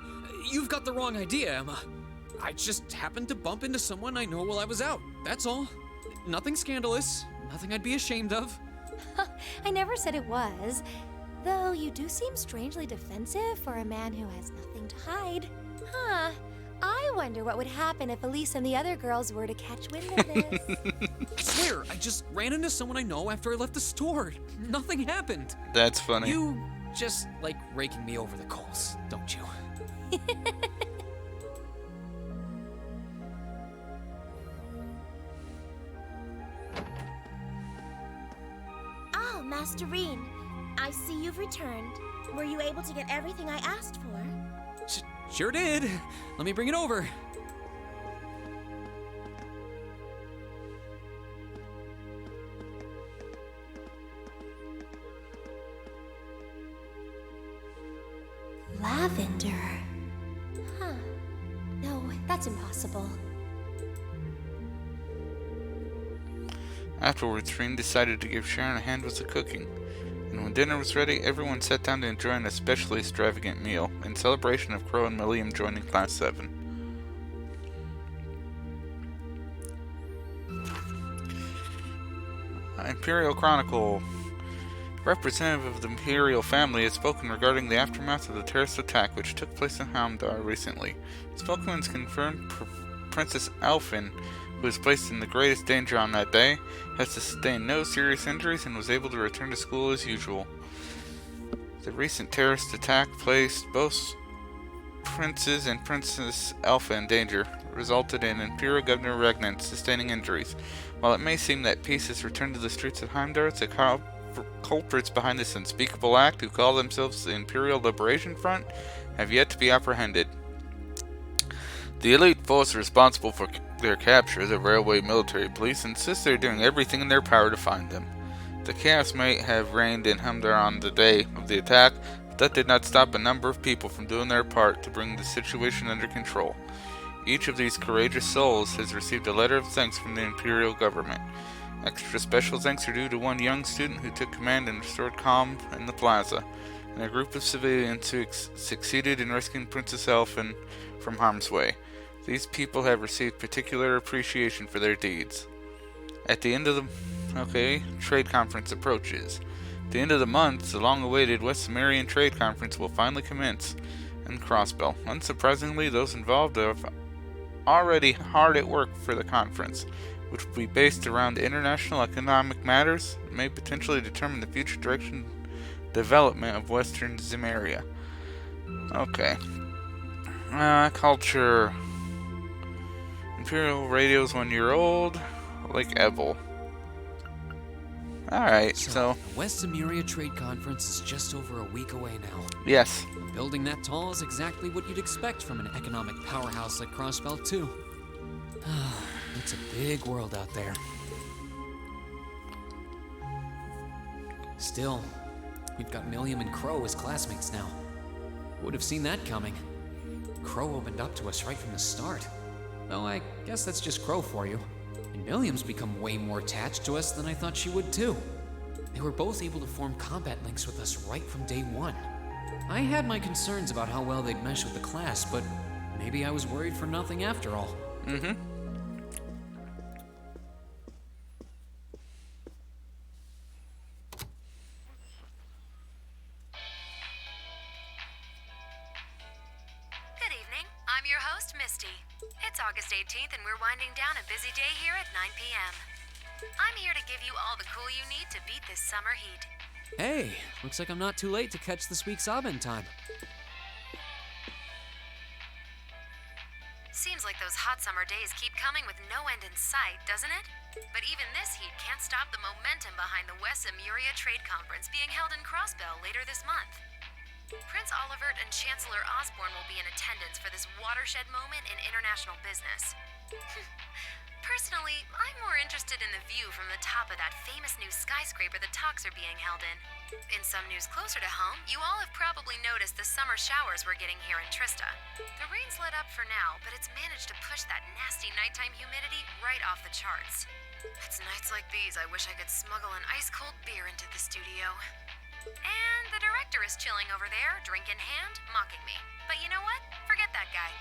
S3: You've got the wrong idea, Emma. I just happened to bump into someone I know while I was out. That's all. Nothing scandalous, nothing I'd be ashamed of.
S1: I never said it was. Though you do seem strangely defensive for a man who has nothing to hide. Huh. I wonder what would happen if Elise and the other girls were to catch wind of this.
S3: I swear, I just ran into someone I know after I left the store. Nothing happened.
S2: That's funny.
S3: You just like raking me over the coals, don't you?
S6: Oh, Master Reen, I see you've returned. Were you able to get everything I asked for?
S3: Sure did. Let me bring it over.
S1: Lavender. Huh. No, that's impossible.
S2: Afterwards, Reen decided to give Sharon a hand with the cooking. And when dinner was ready, everyone sat down to enjoy an especially extravagant meal, in celebration of Crow and Milliam joining Class 7. Imperial Chronicle. Representative of the Imperial family has spoken regarding the aftermath of the terrorist attack which took place in Hamdar recently. Spokesman's confirmed Princess Elfin, who was placed in the greatest danger on that day, has sustained no serious injuries and was able to return to school as usual. The recent terrorist attack placed both Princes and Princess Elfin in danger, resulted in Imperial Governor Regnant sustaining injuries. While it may seem that peace has returned to the streets of Heimdall, the culprits behind this unspeakable act, who call themselves the Imperial Liberation Front, have yet to be apprehended. The elite force responsible for their capture, the Railway Military Police, insists they are doing everything in their power to find them. The chaos may have reigned in Heimdall on the day of the attack, but that did not stop a number of people from doing their part to bring the situation under control. Each of these courageous souls has received a letter of thanks from the Imperial government. Extra special thanks are due to one young student who took command and restored calm in the plaza, and a group of civilians who succeeded in rescuing Princess Elfin from harm's way. These people have received particular appreciation for their deeds. At the end of the trade conference approaches. At the end of the month, the long-awaited West Sumerian Trade Conference will finally commence in Crossbell. Unsurprisingly, those involved are already hard at work for the conference, which will be based around international economic matters that may potentially determine the future direction development of Western Zimeria. Okay. Culture. Imperial radio's 1 year old, like Ebel. Alright, so.
S3: The West Zemuria Trade Conference is just over a week away now.
S2: Yes.
S3: A building that tall is exactly what you'd expect from an economic powerhouse like Crossbell, too. It's a big world out there. Still, we've got Milliam and Crow as classmates now. Would have seen that coming. Crow opened up to us right from the start. Though I guess that's just Crow for you. And Milliam's become way more attached to us than I thought she would too. They were both able to form combat links with us right from day one. I had my concerns about how well they'd mesh with the class, but maybe I was worried for nothing after all.
S5: Good evening. I'm your host, Misty. It's August 18th, and we're winding down a busy day here at 9 p.m. I'm here to give you all the cool you need to beat this summer heat.
S3: Hey, looks like I'm not too late to catch this week's Abend time.
S5: Seems like those hot summer days keep coming with no end in sight, doesn't it? But even this heat can't stop the momentum behind the West Zemuria Trade Conference being held in Crossbell later this month. Prince Olivert and Chancellor Osborne will be in attendance for this watershed moment in international business. Personally, I'm more interested in the view from the top of that famous new skyscraper the talks are being held in. In some news closer to home, you all have probably noticed the summer showers we're getting here in Trista. The rain's let up for now, but it's managed to push that nasty nighttime humidity right off the charts. It's nights like these I wish I could smuggle an ice-cold beer into the studio. And the director is chilling over there, drink in hand, mocking me. But you know what? Forget that guy.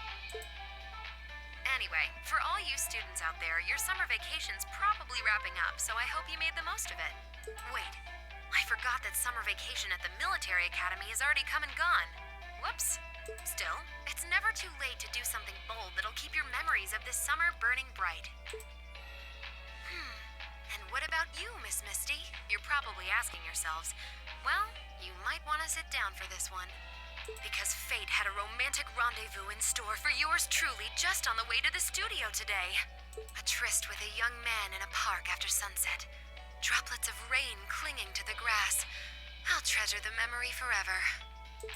S5: Anyway, for all you students out there, your summer vacation's probably wrapping up, so I hope you made the most of it. Wait, I forgot that summer vacation at the military academy has already come and gone. Whoops. Still, it's never too late to do something bold that'll keep your memories of this summer burning bright. And what about you, Miss Misty? You're probably asking yourselves, well, you might want to sit down for this one. Because fate had a romantic rendezvous in store for yours truly just on the way to the studio today. A tryst with a young man in a park after sunset. Droplets of rain clinging to the grass. I'll treasure the memory forever.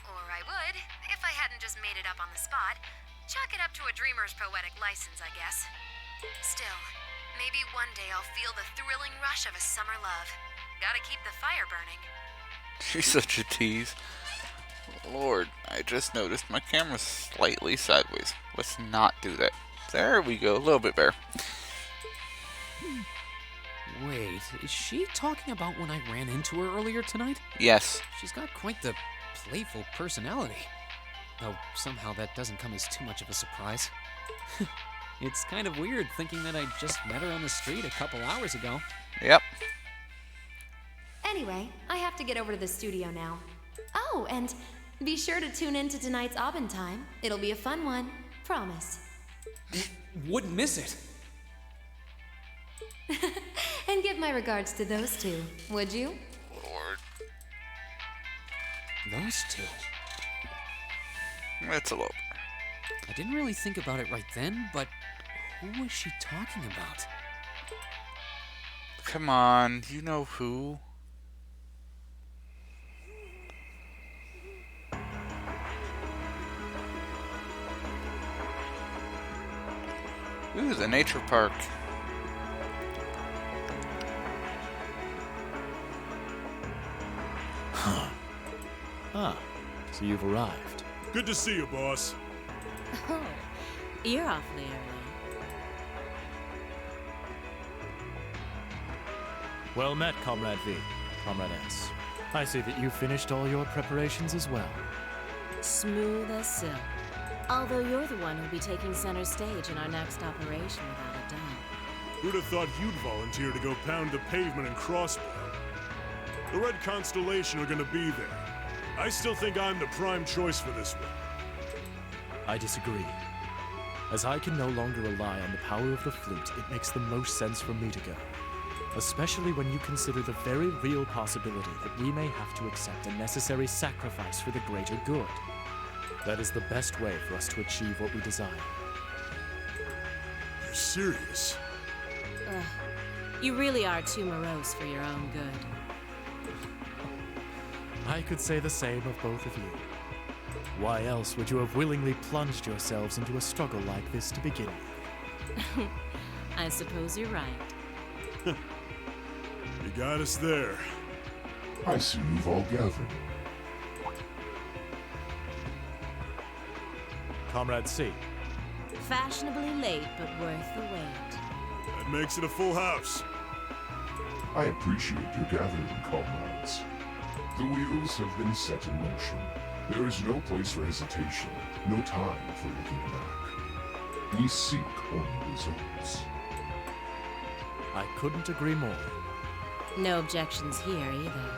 S5: Or I would, if I hadn't just made it up on the spot. Chalk it up to a dreamer's poetic license, I guess. Still, maybe one day I'll feel the thrilling rush of a summer love. Gotta keep the fire burning.
S2: She's such a tease. Lord, I just noticed my camera's slightly sideways. Let's not do that. There we go, a little bit better.
S3: Wait, is she talking about when I ran into her earlier tonight?
S2: Yes.
S3: She's got quite the playful personality. Though somehow that doesn't come as too much of a surprise. It's kind of weird thinking that I just met her on the street a couple hours ago.
S2: Yep.
S5: Anyway, I have to get over to the studio now. Oh, and be sure to tune in to tonight's Aubin Time. It'll be a fun one. Promise.
S3: Wouldn't miss it.
S5: And give my regards to those two, would you?
S2: Lord.
S3: Those two.
S2: It's a little.
S3: I didn't really think about it right then, but who was she talking about?
S2: Come on, you know who? Ooh, the nature park.
S7: Ah, so you've arrived.
S8: Good to see you, boss.
S9: Oh, you're awfully early.
S7: Well met, Comrade V. Comrade S. I see that you finished all your preparations as well.
S9: Smooth as silk. Although you're the one who'll be taking center stage in our next operation without a doubt.
S8: Who'd have thought you'd volunteer to go pound the pavement in Crossbow? The Red Constellation are gonna be there. I still think I'm the prime choice for this one.
S7: I disagree. As I can no longer rely on the power of the flute, it makes the most sense for me to go. Especially when you consider the very real possibility that we may have to accept a necessary sacrifice for the greater good. That is the best way for us to achieve what we desire.
S8: You're serious?
S9: Ugh. You really are too morose for your own good.
S7: I could say the same of both of you. Why else would you have willingly plunged yourselves into a struggle like this to begin with?
S9: I suppose you're right.
S8: You got us there.
S10: I see you've all gathered.
S7: Comrade C.
S9: Fashionably late, but worth the wait.
S8: That makes it a full house.
S10: I appreciate your gathering, comrades. The wheels have been set in motion. There is no place for hesitation, no time for looking back. We seek only results.
S7: I couldn't agree more.
S9: No objections here either.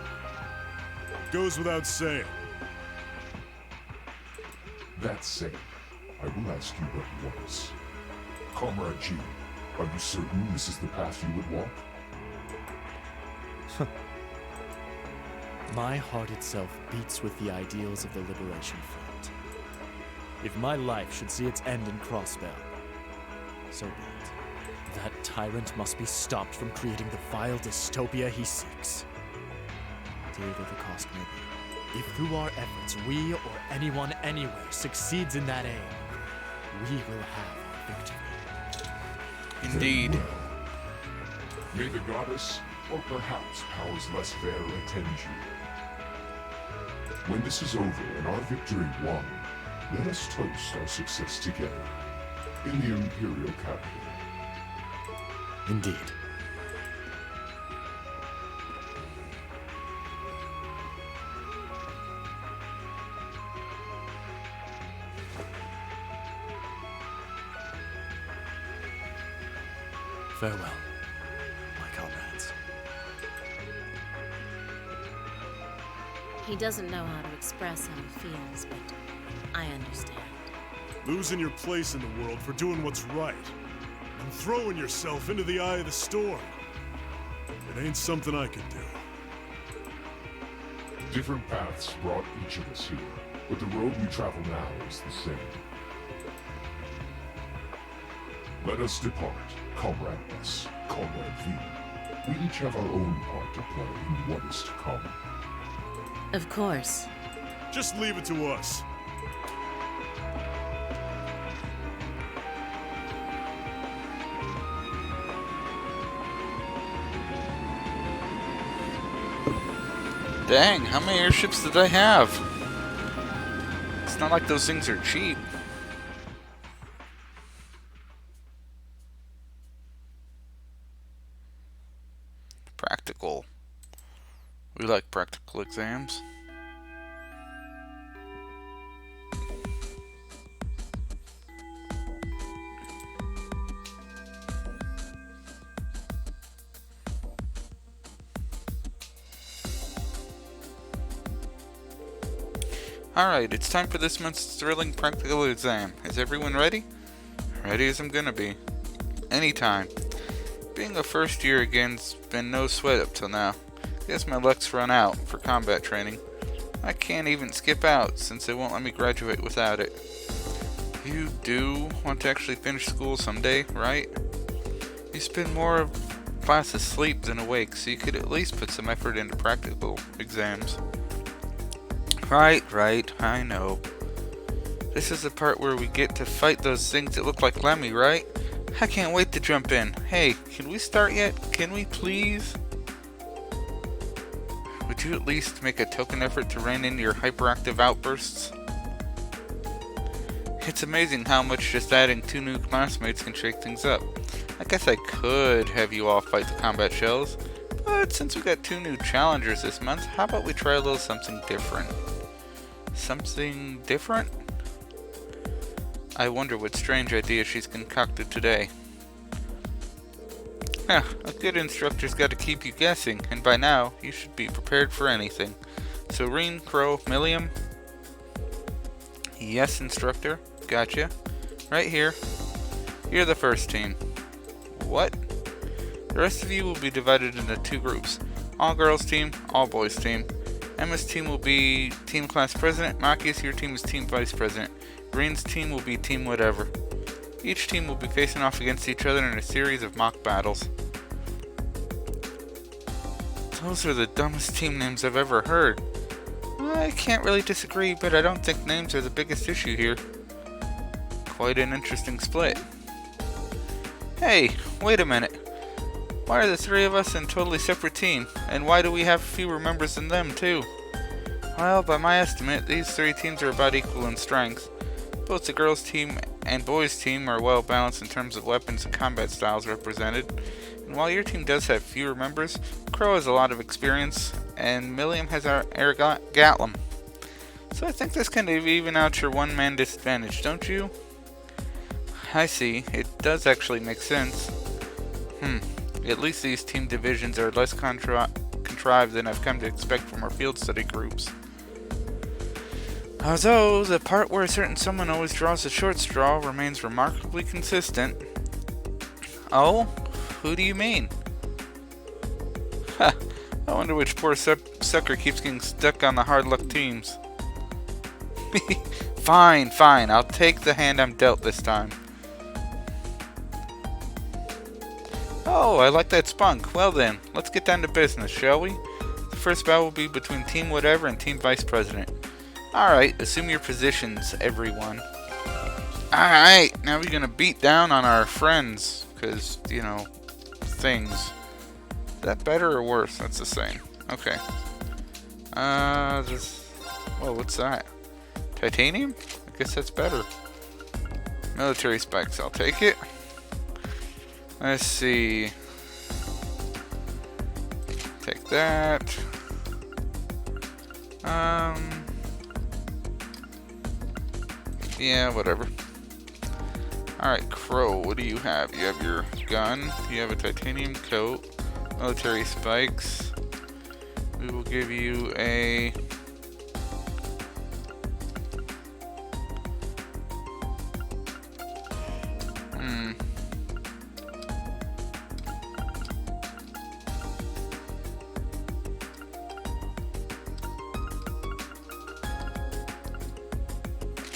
S8: Goes without saying.
S10: That said, I will ask you but once. Comrade G, are you certain this is the path you would walk?
S7: My heart itself beats with the ideals of the Liberation Front. If my life should see its end in Crossbell, so be it. That tyrant must be stopped from creating the vile dystopia he seeks. Dear though the cost may be, if through our efforts we or anyone anywhere succeeds in that aim, we will have our victory.
S2: Indeed.
S10: Very well. May the goddess, or perhaps powers less fair, attend you. When this is over and our victory won, let us toast our success together in the Imperial capital.
S7: Indeed. Farewell, my comrades.
S9: He doesn't know how to express how he feels, but I understand.
S8: Losing your place in the world for doing what's right. And throwing yourself into the eye of the storm. It ain't something I could do.
S10: Different paths brought each of us here, but the road we travel now is the same. Let us depart, Comrade S, Comrade V. We each have our own part to play in what is to come.
S9: Of course.
S8: Just leave it to us.
S2: Dang, how many airships did I have? It's not like those things are cheap. Practical. We like practical exams. Alright, it's time for this month's thrilling practical exam. Is everyone ready? Ready as I'm gonna be. Anytime. Being a first year again's been no sweat up till now. Guess my luck's run out for combat training. I can't even skip out since they won't let me graduate without it. You do want to actually finish school someday, right? You spend more of class asleep than awake, so you could at least put some effort into practical exams. Right, I know. This is the part where we get to fight those things that look like Lemmy, right? I can't wait to jump in. Hey, can we start yet? Can we please? Would you at least make a token effort to rein in your hyperactive outbursts? It's amazing how much just adding 2 new classmates can shake things up. I guess I could have you all fight the combat shells, but since we got 2 new challengers this month, how about we try a little something different? Something different? I wonder what strange idea she's concocted today. A good instructor's got to keep you guessing, and by now, you should be prepared for anything. So Rean, Crow, Milliam? Yes, instructor. Gotcha. Right here. You're the first team. What? The rest of you will be divided into 2 groups. All girls team, all boys team. Emma's team will be team class president. Maki's, your team is team vice president. Green's team will be team whatever. Each team will be facing off against each other in a series of mock battles. Those are the dumbest team names I've ever heard. I can't really disagree, but I don't think names are the biggest issue here. Quite an interesting split. Hey, wait a minute. Why are the 3 of us in totally separate team? And why do we have fewer members than them, too? Well, by my estimate, these 3 teams are about equal in strength. Both the girls' team and boys' team are well balanced in terms of weapons and combat styles represented. And while your team does have fewer members, Crow has a lot of experience, and Milliam has our Gatlum. So I think this kind of even out your one-man disadvantage, don't you? I see. It does actually make sense. At least these team divisions are less contrived than I've come to expect from our field study groups. Although, the part where a certain someone always draws the short straw remains remarkably consistent. Oh? Who do you mean? Ha! I wonder which poor sucker keeps getting stuck on the hard luck teams. Fine, I'll take the hand I'm dealt this time. Oh, I like that spunk. Well then, let's get down to business, shall we? The first battle will be between Team Whatever and Team Vice President. Alright, assume your positions, everyone. Alright, now we're gonna beat down on our friends. Because, you know, things. Is that better or worse? That's the same. Okay. Whoa, what's that? Titanium? I guess that's better. Military spikes, I'll take it. Let's see. Take that. Yeah, whatever. Alright, Crow, what do you have? You have your gun, you have a titanium coat, military spikes. We will give you a...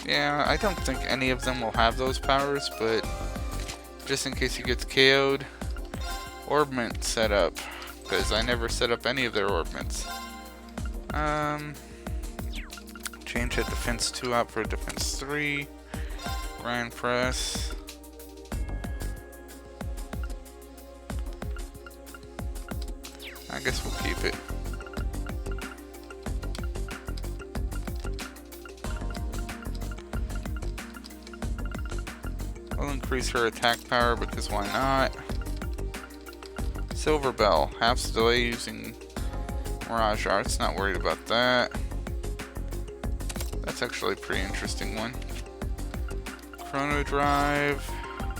S2: Yeah, I don't think any of them will have those powers, but just in case he gets KO'd, orbment setup, because I never set up any of their orbments. Change that defense 2 out for defense 3. Grand press. I guess we'll keep it. We'll increase her attack power because why not? Silver Bell, half delay using Mirage Arts, not worried about that. That's actually a pretty interesting one. Chrono Drive,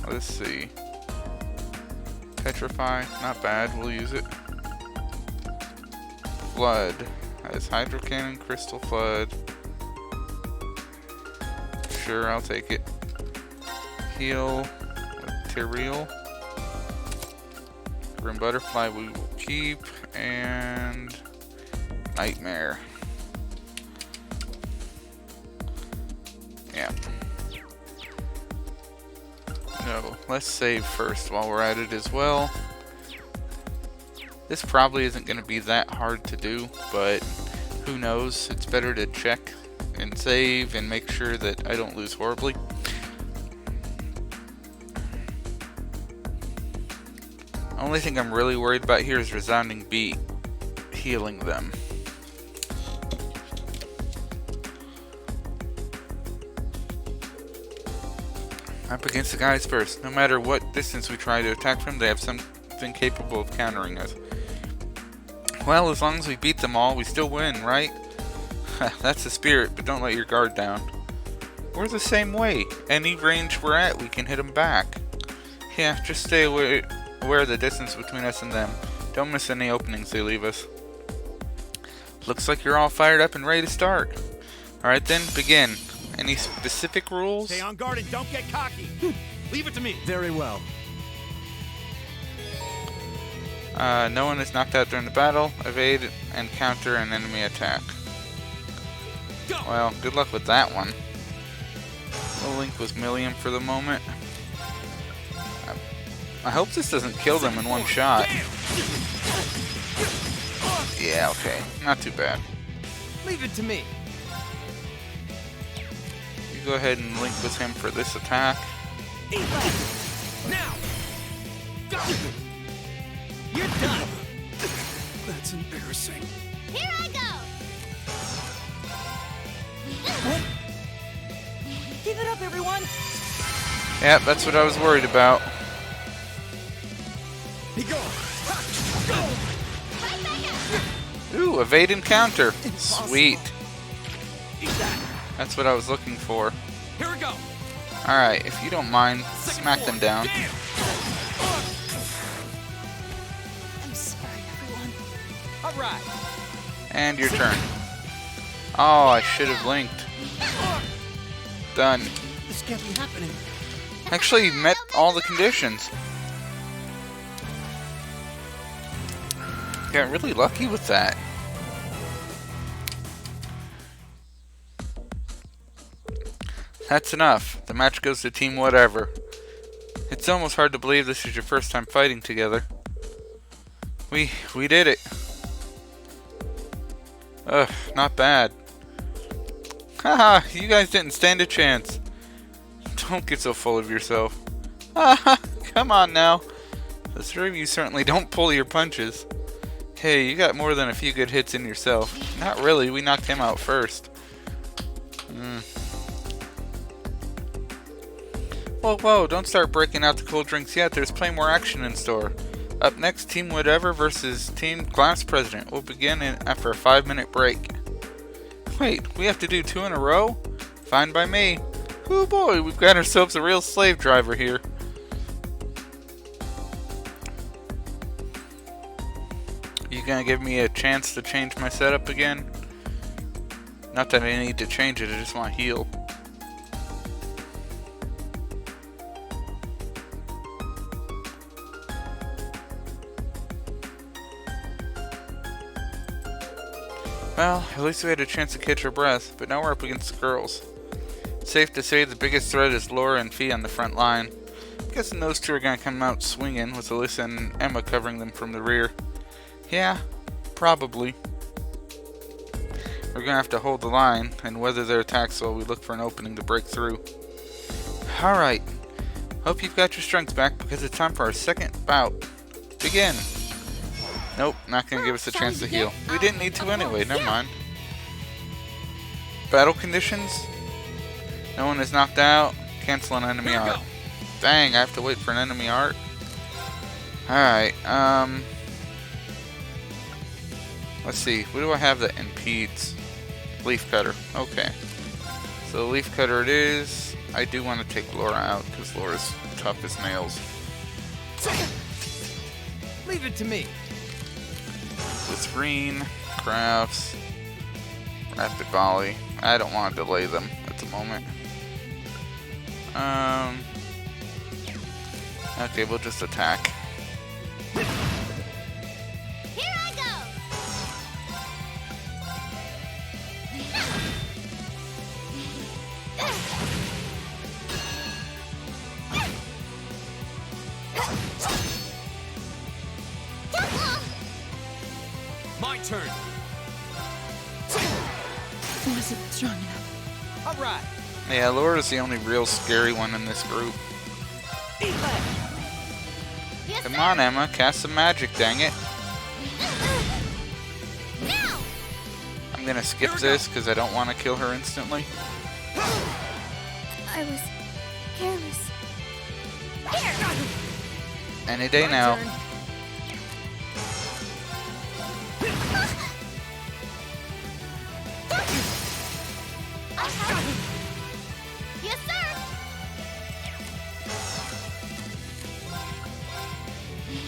S2: let's see. Petrify, not bad, we'll use it. Flood, has Hydro Cannon, Crystal Flood. Sure, I'll take it. Heal. Material. Grim Butterfly we will keep. And Nightmare. Yeah. No, let's save first while we're at it as well. This probably isn't going to be that hard to do, but who knows? It's better to check and save and make sure that I don't lose horribly. Only thing I'm really worried about here is Resounding Beat healing them. Up against the guys first. No matter what distance we try to attack from, they have something capable of countering us. Well, as long as we beat them all, we still win, right? That's the spirit, but don't let your guard down. We're the same way. Any range we're at, we can hit them back. Yeah, just stay aware of the distance between us and them. Don't miss any openings they leave us. Looks like you're all fired up and ready to start. Alright then, begin. Any specific rules?
S11: Stay on guard and don't get cocky. Leave it to me.
S7: Very well.
S2: No one is knocked out during the battle. Evade and counter an enemy attack.
S11: Go.
S2: Well, good luck with that one. The Link was Millium for the moment. I hope this doesn't kill them in one shot. Yeah, okay. Not too bad.
S11: Leave it to me.
S2: You go ahead and link with him for this attack.
S11: Now. Go. You're done.
S7: That's embarrassing.
S1: Here I go!
S4: Keep it up, everyone!
S2: Yep, that's what I was worried about.
S11: Be gone.
S1: Right back up!
S2: Ooh, evade and counter. Sweet.
S11: Eat that.
S2: That's what I was looking for.
S11: Here we go.
S2: Alright, if you don't mind, smack them down.
S11: Damn.
S4: I'm sorry, everyone.
S11: All right.
S2: And your turn. Oh, I should have linked. Done.
S11: This can't be happening.
S2: Actually, met all the conditions. Got really lucky with that. That's enough. The match goes to Team Whatever. It's almost hard to believe this is your first time fighting together. We did it. Ugh, not bad. Haha, you guys didn't stand a chance. Don't get so full of yourself. Haha, come on now. The three of you certainly don't pull your punches. Hey, you got more than a few good hits in yourself. Not really, we knocked him out first. Whoa, don't start breaking out the cold drinks yet. There's plenty more action in store. Up next, Team Whatever versus Team Class President. We'll begin after a 5-minute break. Wait, we have to do 2 in a row? Fine by me. Oh boy, we've got ourselves a real slave driver here. You gonna give me a chance to change my setup again? Not that I need to change it, I just want to heal. Well, at least we had a chance to catch our breath, but now we're up against the girls. It's safe to say the biggest threat is Laura and Fee on the front line. I'm guessing those two are gonna come out swinging with Alyssa and Emma covering them from the rear. Yeah, probably. We're gonna have to hold the line and weather their attacks while we look for an opening to break through. Alright, hope you've got your strength back because it's time for our second bout. Begin! Nope, not gonna give us a chance to heal. We didn't need to anyway, never mind. Battle conditions? No one is knocked out. Cancel an enemy art. Dang, I have to wait for an enemy art? Alright, let's see, what do I have that impedes? Leaf Cutter, okay. So Leaf Cutter it is. I do want to take Laura out, because Laura's tough as nails.
S11: Leave it to me.
S2: With Green, Crafts, Rapid Volley. I don't want to delay them at the moment. Okay, we'll just attack.
S6: Here I go!
S11: My turn.
S4: Wasn't strong enough.
S11: All right.
S2: Yeah, Laura's the only real scary one in this group.
S11: Eat that.
S6: Yes,
S2: Come
S6: sir.
S2: on, Emma, cast some magic, dang it.
S6: Now!
S2: I'm gonna skip this because I don't want to kill her instantly.
S1: I was careless.
S2: Any day now.
S6: Yes, sir!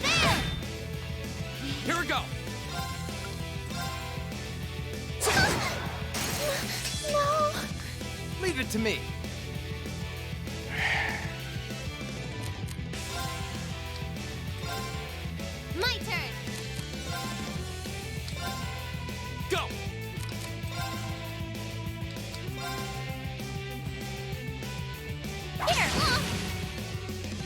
S6: There!
S11: Here we go.
S6: No!
S11: Leave it to me.
S6: My turn!
S11: Go.
S6: Here!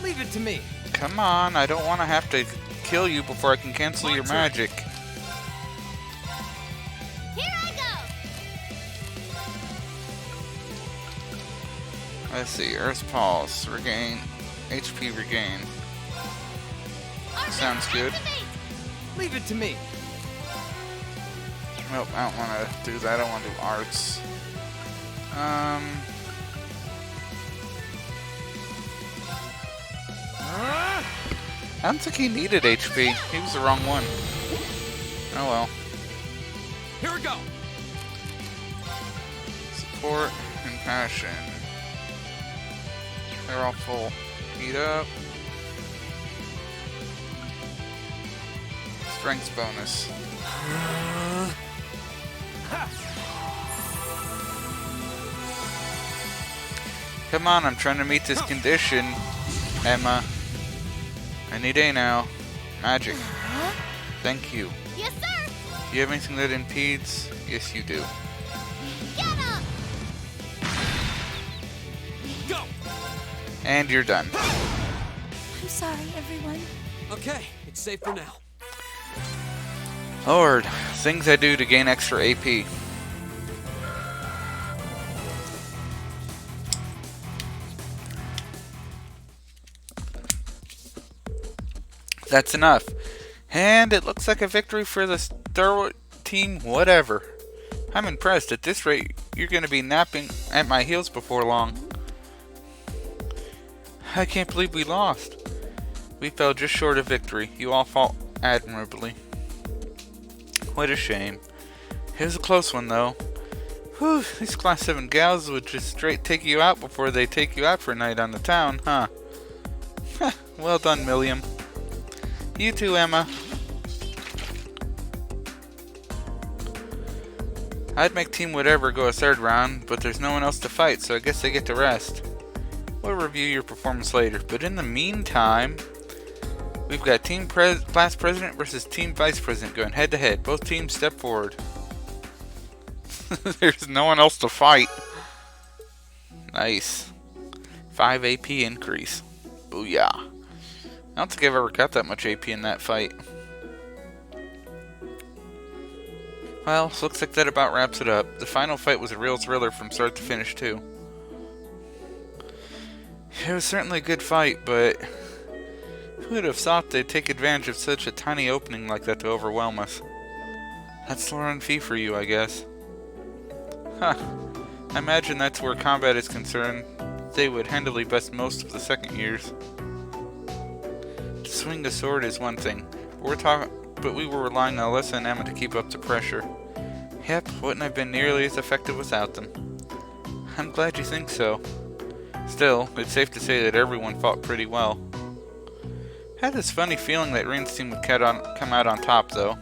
S11: Leave it to me.
S2: Come on, I don't want to have to kill you before I can cancel
S11: My
S2: your
S11: turn.
S2: magic.
S6: Here I go!
S2: Let's see, Earth Pulse, regain, HP regain. Sounds good.
S6: Activate!
S11: Leave it to me.
S2: Nope, I don't want to do that. I want to do arts. I don't think he needed HP. He was the wrong one. Oh well.
S11: Here we go.
S2: Support and passion. They're all full. Heat up. Strength bonus. Come on, I'm trying to meet this condition, Emma. Any day now. Magic. Thank you.
S6: Yes, sir!
S2: Do you have anything that impedes? Yes, you do.
S6: Get up!
S11: Go.
S2: And you're done.
S1: I'm sorry, everyone.
S11: Okay, it's safe for now.
S2: Lord, things I do to gain extra AP. That's enough. And it looks like a victory for the Star team, whatever. I'm impressed. At this rate, you're going to be napping at my heels before long. I can't believe we lost. We fell just short of victory. You all fought admirably. What a shame. It was a close one, though. Whew, these Class 7 gals would just straight take you out before they take you out for a night on the town, huh? Well done, Milliam. You too, Emma. I'd make Team Whatever go a third round, but there's no one else to fight, so I guess they get to rest. We'll review your performance later, but in the meantime, we've got Team Class President versus Team Vice President going head to head. Both teams step forward. There's no one else to fight. Nice. 5 AP increase. Booyah. I don't think I've ever got that much AP in that fight. Well, looks like that about wraps it up. The final fight was a real thriller from start to finish, too. It was certainly a good fight, but who would have thought they'd take advantage of such a tiny opening like that to overwhelm us? That's Lauren Fee for you, I guess. Huh. I imagine that's where combat is concerned. They would handily best most of the second years. To swing a sword is one thing, but we were relying on Alyssa and Emma to keep up the pressure. Yep, wouldn't have been nearly as effective without them. I'm glad you think so. Still, it's safe to say that everyone fought pretty well. Had this funny feeling that Reen's team would come out on top, though.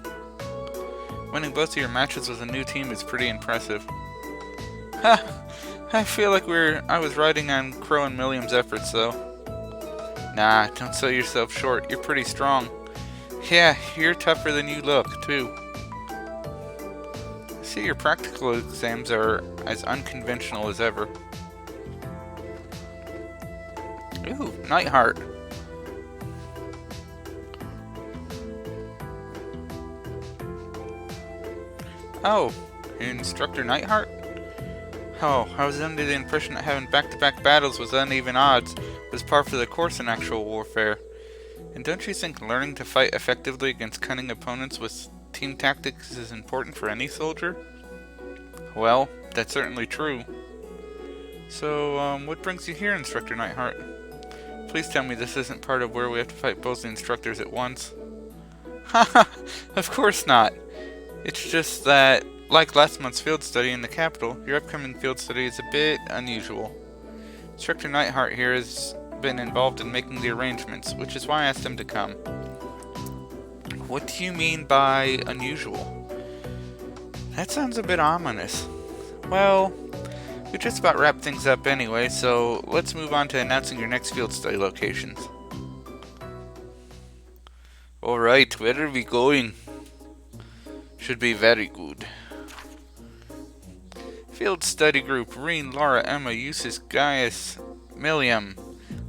S2: Winning both of your matches with a new team is pretty impressive. Ha! I feel like I was riding on Crow and Milliam's efforts, though. Nah, don't sell yourself short. You're pretty strong. Yeah, you're tougher than you look, too. I see your practical exams are as unconventional as ever. Ooh, Nightheart. Oh, Instructor Nightheart? Oh, I was under the impression that having back-to-back battles with uneven odds was par for the course in actual warfare. And don't you think learning to fight effectively against cunning opponents with team tactics is important for any soldier? Well, that's certainly true. So, what brings you here, Instructor Nightheart? Please tell me this isn't part of where we have to fight both the instructors at once. Haha, of course not. It's just that, like last month's field study in the capital, your upcoming field study is a bit unusual. Instructor Nightheart here has been involved in making the arrangements, which is why I asked him to come. What do you mean by unusual? That sounds a bit ominous. Well, we just about wrapped things up anyway, so let's move on to announcing your next field study locations. Alright, where are we going? Should be very good. Field Study Group, Reen, Laura, Emma, Eustace, Gaius, Milliam,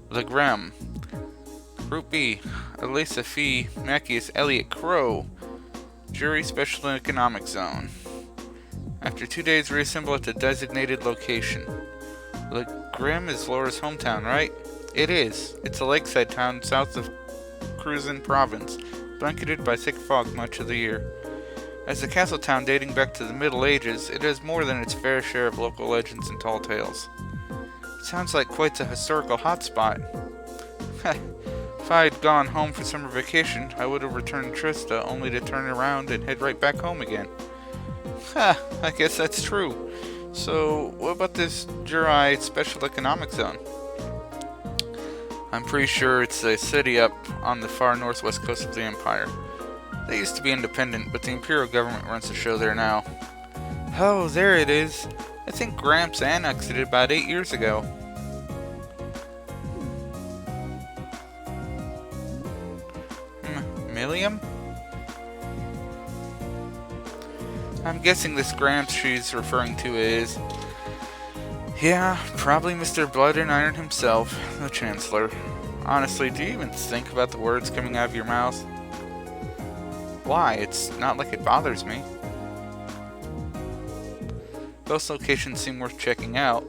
S2: Legram. Group B, Elisa, Fee, Macias, Elliot, Crow. Jury Special Economic Zone. After 2 days, reassemble at the designated location. Legram is Laura's hometown, right? It is. It's a lakeside town south of Cruzan Province, blanketed by thick fog much of the year. As a castle town dating back to the Middle Ages, it has more than its fair share of local legends and tall tales. It sounds like quite a historical hotspot. If I had gone home for summer vacation, I would have returned Trista, only to turn around and head right back home again. I guess that's true. So, what about this Jurai Special Economic Zone? I'm pretty sure it's a city up on the far northwest coast of the Empire. They used to be independent, but the Imperial government runs the show there now. Oh, there it is. I think Gramps annexed it about 8 years ago. Milliam? I'm guessing this Gramps she's referring to is... Yeah, probably Mr. Blood and Iron himself, the Chancellor. Honestly, do you even think about the words coming out of your mouth? Why? It's not like it bothers me. Both locations seem worth checking out,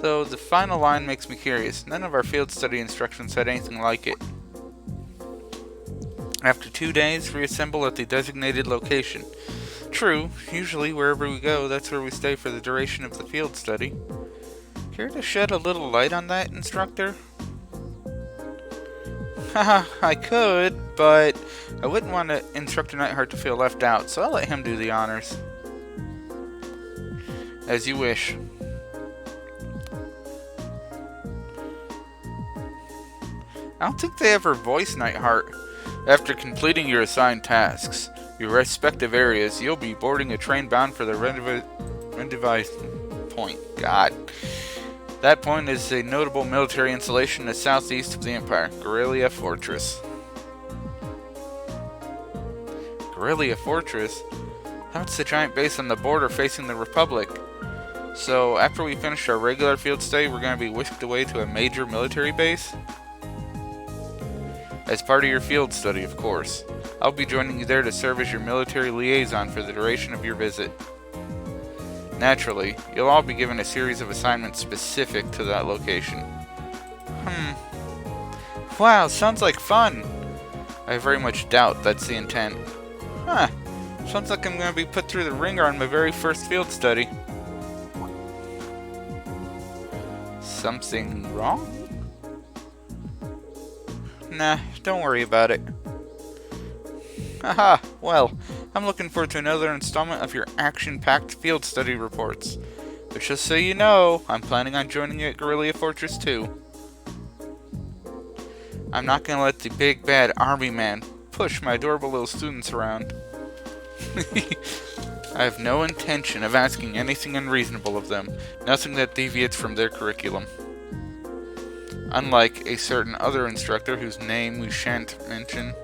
S2: though the final line makes me curious. None of our field study instructions had anything like it. After 2 days, reassemble at the designated location. True, usually wherever we go, that's where we stay for the duration of the field study. Care to shed a little light on that, Instructor? Haha, I could, but I wouldn't want Instructor Nightheart to feel left out, so I'll let him do the honors. As you wish. I don't think they ever voice Nightheart. After completing your assigned tasks, your respective areas, you'll be boarding a train bound for the Rendezvous Point. God. That point is a notable military installation in the southeast of the Empire, Guerrilla Fortress. Guerrilla Fortress? That's the giant base on the border facing the Republic. So, after we finish our regular field study, we're going to be whisked away to a major military base? As part of your field study, of course. I'll be joining you there to serve as your military liaison for the duration of your visit. Naturally, you'll all be given a series of assignments specific to that location. Wow, sounds like fun! I very much doubt that's the intent. Huh, sounds like I'm going to be put through the ringer on my very first field study. Something wrong? Nah, don't worry about it. Haha, well, I'm looking forward to another installment of your action-packed field study reports. But just so you know, I'm planning on joining you at Guerrilla Fortress 2. I'm not gonna let the big bad army man push my adorable little students around. I have no intention of asking anything unreasonable of them, nothing that deviates from their curriculum. Unlike a certain other instructor whose name we shan't mention.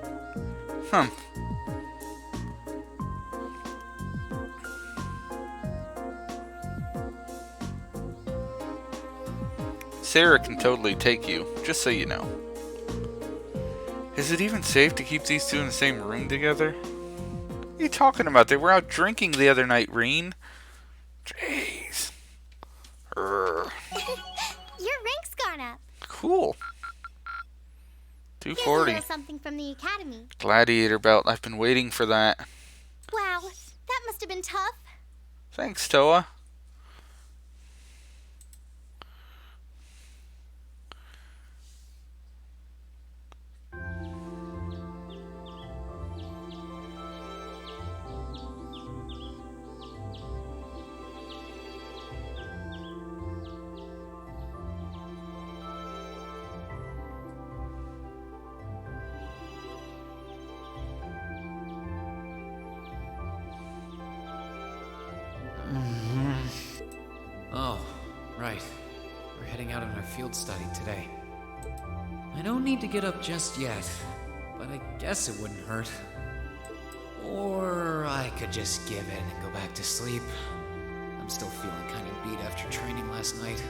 S2: Sarah can totally take you, just so you know. Is it even safe to keep these two in the same room together? What are you talking about? They were out drinking the other night, Reen. Jeez.
S6: Your rank's gone up.
S2: Cool.
S6: Here's a
S2: 240.
S6: little something from the academy.
S2: Gladiator belt. I've been waiting for that.
S6: Wow, that must have been tough.
S2: Thanks, Toa.
S3: Oh, right. We're heading out on our field study today. I don't need to get up just yet, but I guess it wouldn't hurt. Or I could just give in and go back to sleep. I'm still feeling kind of beat after training last night.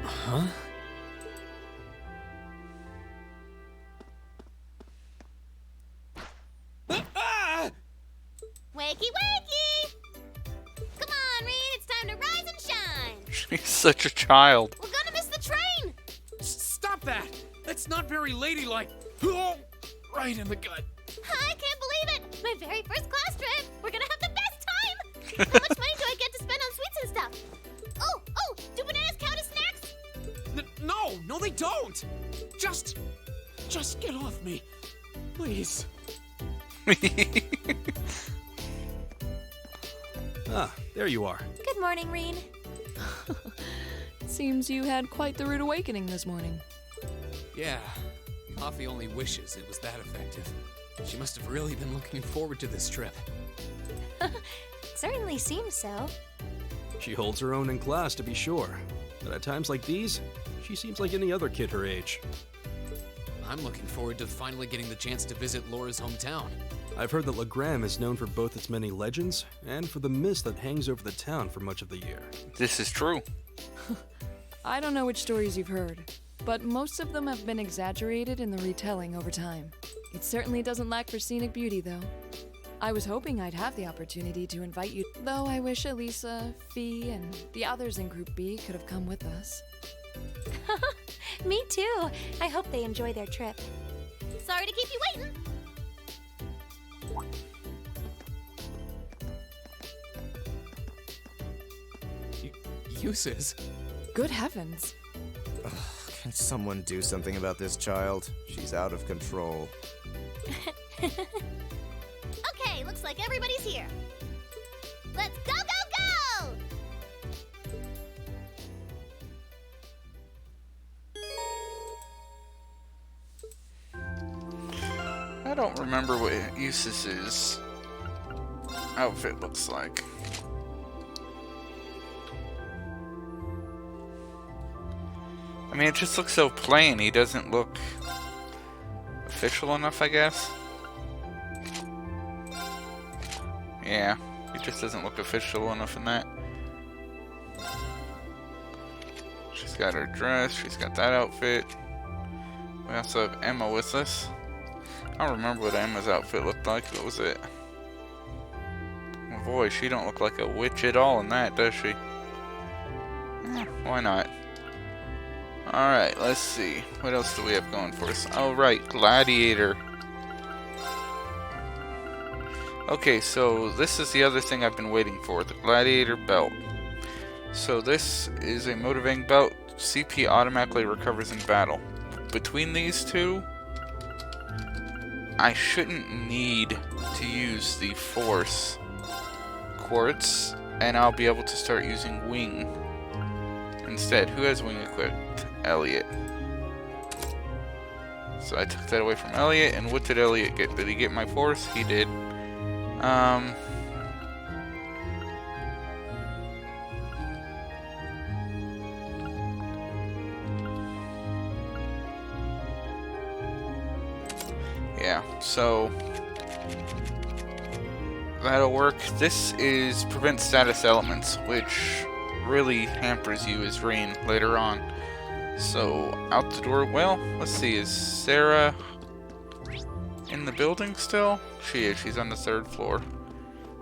S3: Huh?
S6: Wakey, wakey! Come on, Reed, it's time to rise and shine.
S2: She's such a child.
S6: We're gonna miss the train.
S11: Stop that! That's not very ladylike. Right in the gut.
S6: I can't believe it. My very first class trip. We're gonna have the best time. How much money do I get to spend on sweets and stuff? Oh, do bananas count as snacks?
S11: No, they don't. Just get off me, please.
S12: Ah, there you are.
S6: Good morning, Reen.
S4: Seems you had quite the rude awakening this morning.
S3: Yeah, Coffee only wishes it was that effective. She must have really been looking forward to this trip.
S6: Certainly seems so.
S12: She holds her own in class, to be sure. But at times like these, she seems like any other kid her age.
S3: I'm looking forward to finally getting the chance to visit Laura's hometown.
S12: I've heard that Legram is known for both its many legends and for the mist that hangs over the town for much of the year.
S2: This is true.
S4: I don't know which stories you've heard, but most of them have been exaggerated in the retelling over time. It certainly doesn't lack for scenic beauty, though. I was hoping I'd have the opportunity to invite you, though I wish Elisa, Fee, and the others in Group B could have come with us.
S6: Me too. I hope they enjoy their trip. Sorry to keep you waiting.
S3: Uses?
S4: Good heavens.
S13: Ugh, can someone do something about this child? She's out of control.
S6: Okay, looks like everybody's here. Let's go, go, go!
S2: I don't remember what Eustace's outfit looks like. I mean, it just looks so plain. He doesn't look official enough, I guess. Yeah, he just doesn't look official enough in that. She's got her dress, she's got that outfit. We also have Emma with us. I don't remember what Emma's outfit looked like. What was it? Oh boy, she don't look like a witch at all in that, does she? Why not? Alright, let's see. What else do we have going for us? Oh, right, Gladiator. Okay, so this is the other thing I've been waiting for, the Gladiator belt. So this is a motivating belt. CP automatically recovers in battle. Between these two, I shouldn't need to use the Force Quartz, and I'll be able to start using Wing instead. Who has Wing equipped? Elliot. So I took that away from Elliot, and what did Elliot get? Did he get my Force? He did. So that'll work. This is prevent status elements, which really hampers you as Rain later on. So out the door. Well, let's see. Is Sarah in the building still? She is. She's on the 3rd floor.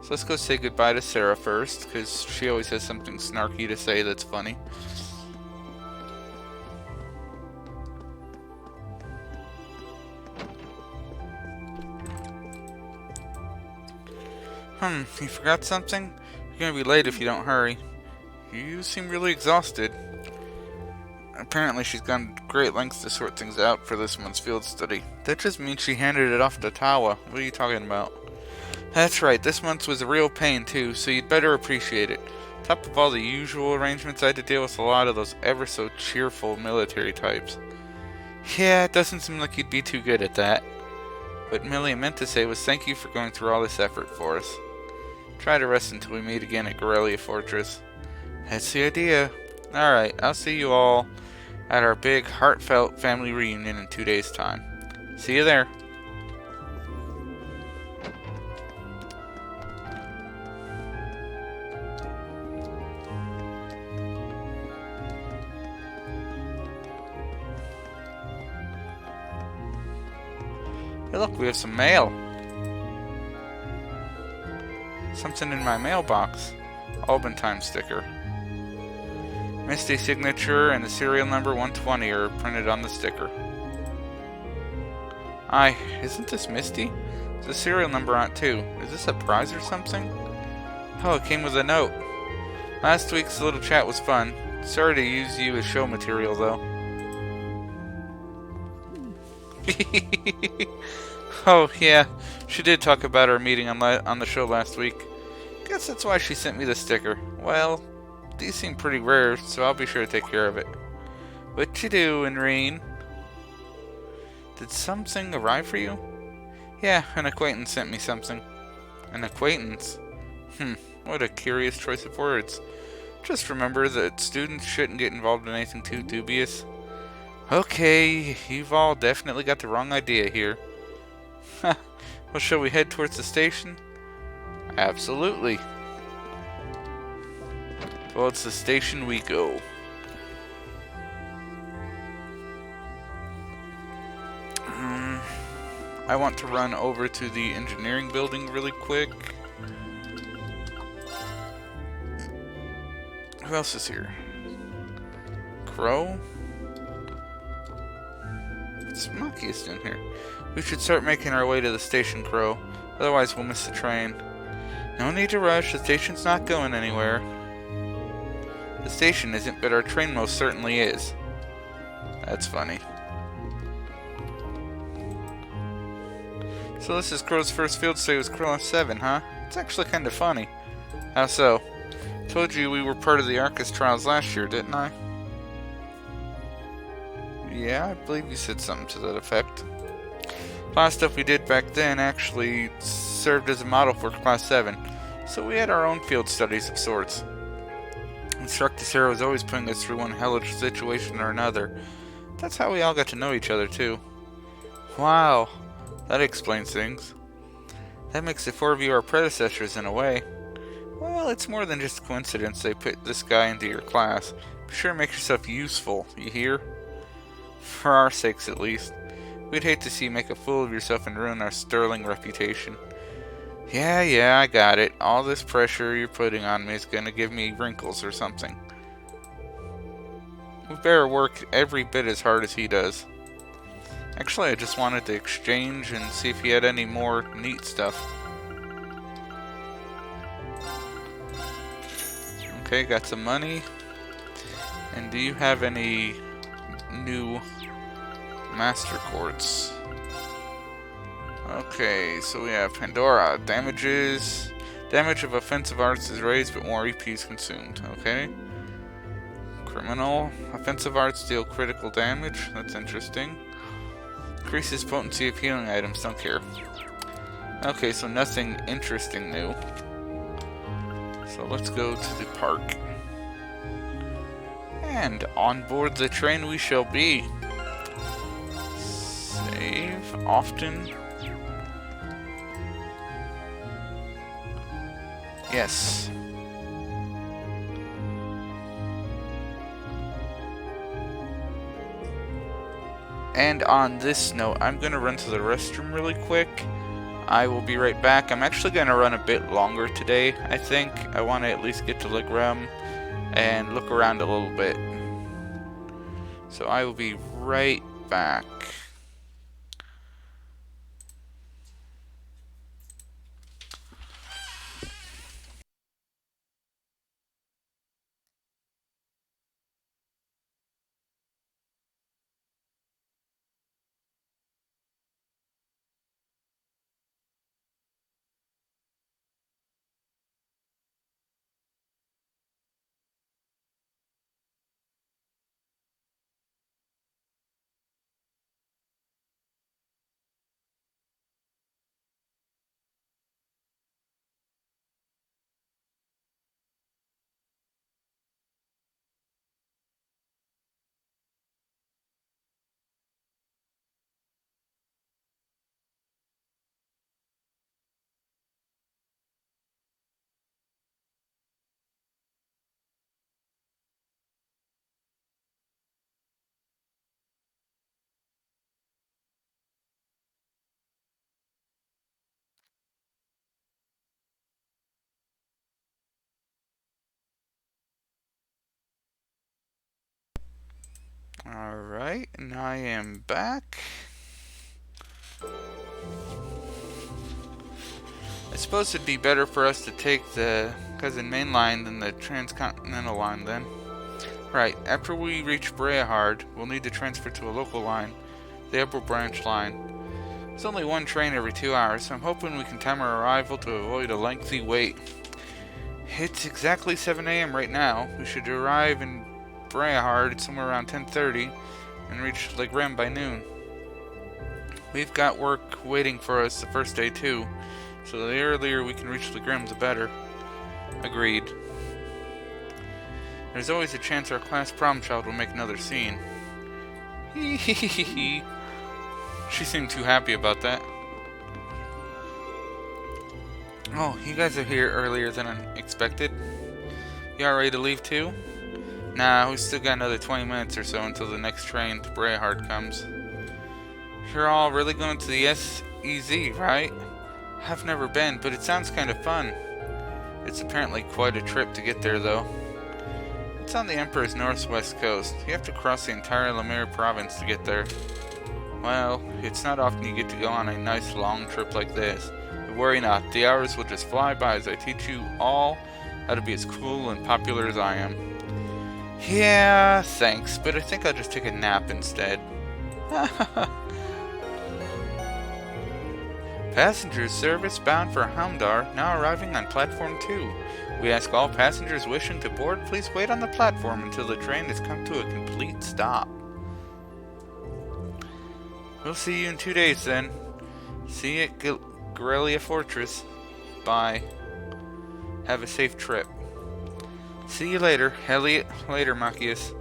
S2: So let's go say goodbye to Sarah first, because she always has something snarky to say that's funny. You forgot something? You're gonna be late if you don't hurry. You seem really exhausted. Apparently she's gone to great lengths to sort things out for this month's field study. That just means she handed it off to Tawa. What are you talking about? That's right, this month's was a real pain too, so you'd better appreciate it. Top of all the usual arrangements, I had to deal with a lot of those ever so cheerful military types. Yeah, it doesn't seem like you'd be too good at that. What Millie meant to say was thank you for going through all this effort for us. Try to rest until we meet again at Corellia Fortress. That's the idea. Alright, I'll see you all at our big, heartfelt family reunion in 2 days' time. See you there. Hey look, we have some mail. Something in my mailbox. Albantine sticker. Misty signature and the serial number 120 are printed on the sticker. Isn't this Misty? There's a serial number on it too. Is this a prize or something? Oh, it came with a note. Last week's little chat was fun. Sorry to use you as show material though. Oh yeah, she did talk about our meeting on the show last week. Guess that's why she sent me the sticker. Well, these seem pretty rare, so I'll be sure to take care of it. What you doing, Rain? Did something arrive for you? Yeah, an acquaintance sent me something. An acquaintance? What a curious choice of words. Just remember that students shouldn't get involved in anything too dubious. Okay, you've all definitely got the wrong idea here. Well, shall we head towards the station? Absolutely. Towards the station we go. I want to run over to the engineering building really quick. Who else is here? Crow? What's Machias doing here? We should start making our way to the station, Crow. Otherwise we'll miss the train. No need to rush, the station's not going anywhere. The station isn't, but our train most certainly is. That's funny. So this is Crow's first field study with Crow F7, huh? It's actually kind of funny. How so? Told you we were part of the Arcus trials last year, didn't I? Yeah, I believe you said something to that effect. A lot of stuff we did back then actually served as a model for Class 7, so we had our own field studies of sorts. Instructor Sarah was always putting us through one hellish situation or another. That's how we all got to know each other, too. Wow, that explains things. That makes the 4 of you our predecessors in a way. Well, it's more than just a coincidence they put this guy into your class. Be sure to make yourself useful, you hear? For our sakes, at least. We'd hate to see you make a fool of yourself and ruin our sterling reputation. Yeah, I got it. All this pressure you're putting on me is gonna give me wrinkles or something. We better work every bit as hard as he does. Actually, I just wanted to exchange and see if he had any more neat stuff. Okay, got some money. And do you have any new Master Quartz? Okay, so we have Pandora. Damage of offensive arts is raised, but more EP is consumed. Okay. Criminal. Offensive arts deal critical damage. That's interesting. Increases potency of healing items. Don't care. Okay, so nothing interesting new. So let's go to the park. And on board the train we shall be. Save often. Yes. And on this note, I'm going to run to the restroom really quick. I will be right back. I'm actually going to run a bit longer today, I think. I want to at least get to Legrem and look around a little bit. So I will be right back. Alright, and I am back. I suppose it'd be better for us to take the Cousin Main line than the Transcontinental line then. Right, after we reach Breahard, we'll need to transfer to a local line, the Upper Branch line. There's only one train every 2 hours, so I'm hoping we can time our arrival to avoid a lengthy wait. It's exactly 7 AM right now. We should arrive in Breahard somewhere around 10:30 and reach Legrem by noon. We've got work waiting for us the first day too, so the earlier we can reach Legrem the better. Agreed. There's always a chance our class prom child will make another scene. Hee hee hee hee. She seemed too happy about that. Oh, you guys are here earlier than expected. You all ready to leave too? Nah, we still got another 20 minutes or so until the next train to Breahard comes. You're all really going to the SEZ, right? I've never been, but it sounds kind of fun. It's apparently quite a trip to get there, though. It's on the Emperor's northwest coast. You have to cross the entire Lemire province to get there. Well, it's not often you get to go on a nice long trip like this. But worry not, the hours will just fly by as I teach you all how to be as cool and popular as I am. Yeah, thanks, but I think I'll just take a nap instead. Passengers service bound for Hamdar now arriving on platform 2. We ask all passengers wishing to board, please wait on the platform until the train has come to a complete stop. We'll see you in 2 days then. See you at Garrelia Fortress. Bye. Have a safe trip. See you later, Elliot. Later, Machias.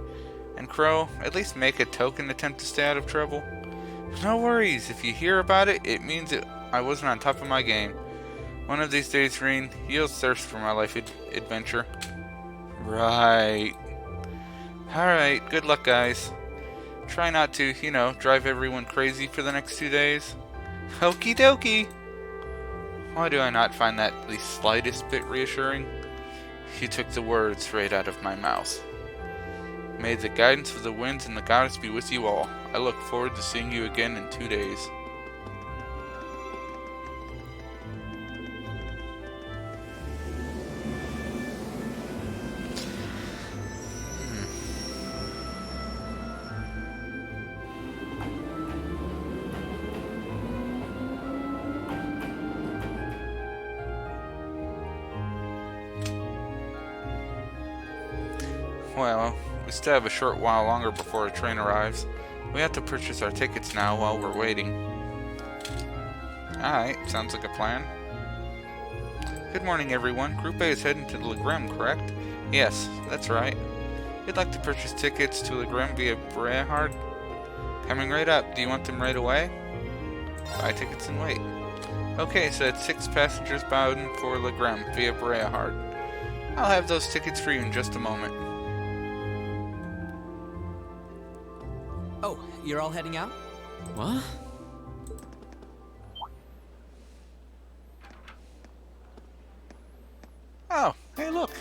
S2: And Crow, at least make a token attempt to stay out of trouble. No worries. If you hear about it, it means I wasn't on top of my game. One of these days, Reen, you'll thirst for my life adventure. Right. Alright, good luck, guys. Try not to, drive everyone crazy for the next 2 days. Okie dokie! Why do I not find that the slightest bit reassuring? You took the words right out of my mouth. May the guidance of the winds and the goddess be with you all. I look forward to seeing you again in 2 days. Well, we still have a short while longer before our train arrives. We have to purchase our tickets now while we're waiting. Alright, sounds like a plan. Good morning, everyone. Group A is heading to Legrem, correct? Yes, that's right. You'd like to purchase tickets to Legrem via Breahard? Coming right up. Do you want them right away? Buy tickets and wait. Okay, so that's 6 passengers bound for Legram via Breahard. I'll have those tickets for you in just a moment.
S3: Oh, you're all heading out? What?
S2: Oh, hey look.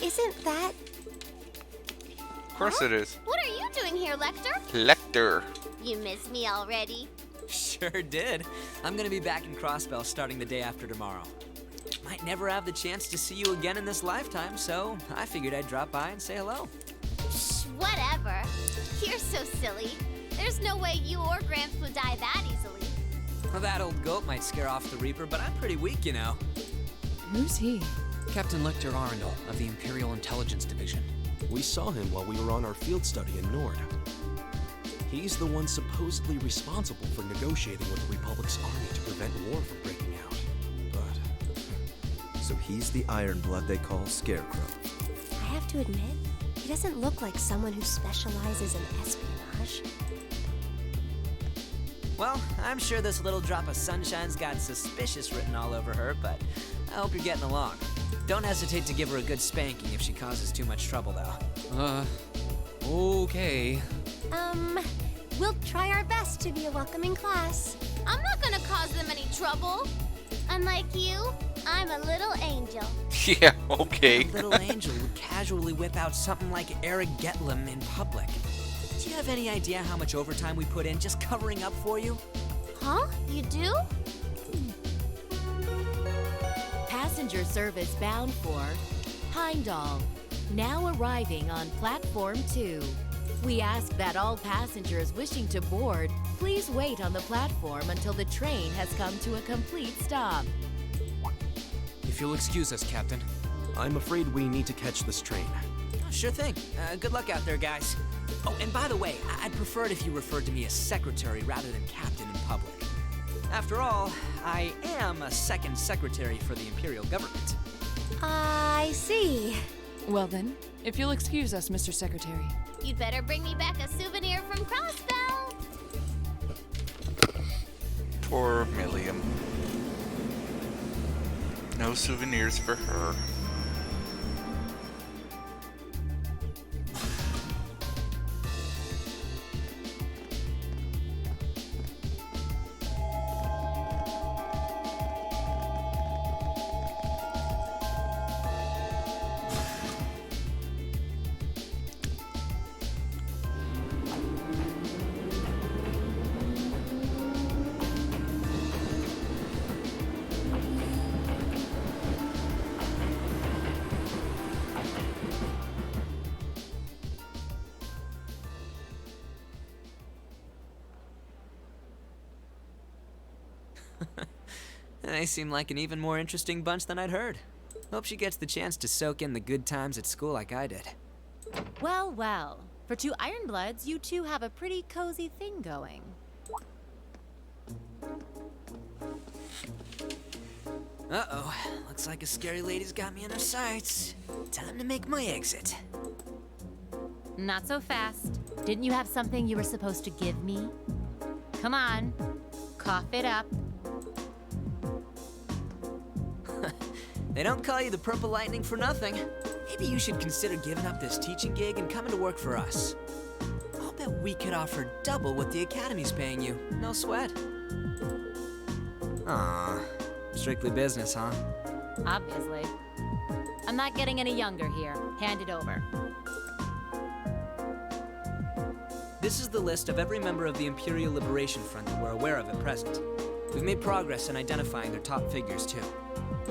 S6: Isn't that...
S2: Of course it is.
S6: What are you doing here, Lecter?
S2: Lecter.
S6: You miss me already?
S3: Sure did. I'm gonna be back in Crossbell starting the day after tomorrow. Might never have the chance to see you again in this lifetime, so I figured I'd drop by and say hello.
S6: Shh, whatever. You're so silly. There's no way you or Gramps would die that easily.
S3: Well, that old goat might scare off the Reaper, but I'm pretty weak, you know.
S4: Who's he?
S3: Captain Lecter Arundel of the Imperial Intelligence Division.
S12: We saw him while we were on our field study in Nord. He's the one supposedly responsible for negotiating with the Republic's army to prevent war from breaking out. But...
S13: So he's the Ironblood they call Scarecrow.
S6: I have to admit, he doesn't look like someone who specializes in espionage.
S3: Well, I'm sure this little drop of sunshine's got suspicious written all over her, but I hope you're getting along. Don't hesitate to give her a good spanking if she causes too much trouble, though. Okay.
S6: We'll try our best to be a welcoming class. I'm not gonna cause them any trouble. Unlike you, I'm a little angel.
S2: Yeah, okay.
S3: A little angel would casually whip out something like Eric Getlem in public. Do you have any idea how much overtime we put in just covering up for you?
S6: Huh? You do?
S9: Passenger service bound for Heimdall, now arriving on platform 2. We ask that all passengers wishing to board please wait on the platform until the train has come to a complete stop.
S3: If you'll excuse us, Captain.
S12: I'm afraid we need to catch this train.
S3: Oh, sure thing. Good luck out there, guys. Oh, and by the way, I'd prefer it if you referred to me as secretary rather than captain in public. After all, I am a second secretary for the Imperial government.
S6: I see.
S4: Well then, if you'll excuse us, Mr. Secretary.
S6: You'd better bring me back a souvenir from Crossbell.
S2: Poor Milliam. No souvenirs for her.
S3: They seem like an even more interesting bunch than I'd heard. Hope she gets the chance to soak in the good times at school like I did.
S9: Well, well. For 2 Ironbloods, you two have a pretty cozy thing going.
S3: Uh-oh. Looks like a scary lady's got me in her sights. Time to make my exit.
S9: Not so fast. Didn't you have something you were supposed to give me? Come on. Cough it up.
S3: They don't call you the Purple Lightning for nothing. Maybe you should consider giving up this teaching gig and coming to work for us. I'll bet we could offer double what the Academy's paying you. No sweat. Aw, strictly business, huh?
S9: Obviously. I'm not getting any younger here. Hand it over.
S3: This is the list of every member of the Imperial Liberation Front that we're aware of at present. We've made progress in identifying their top figures, too.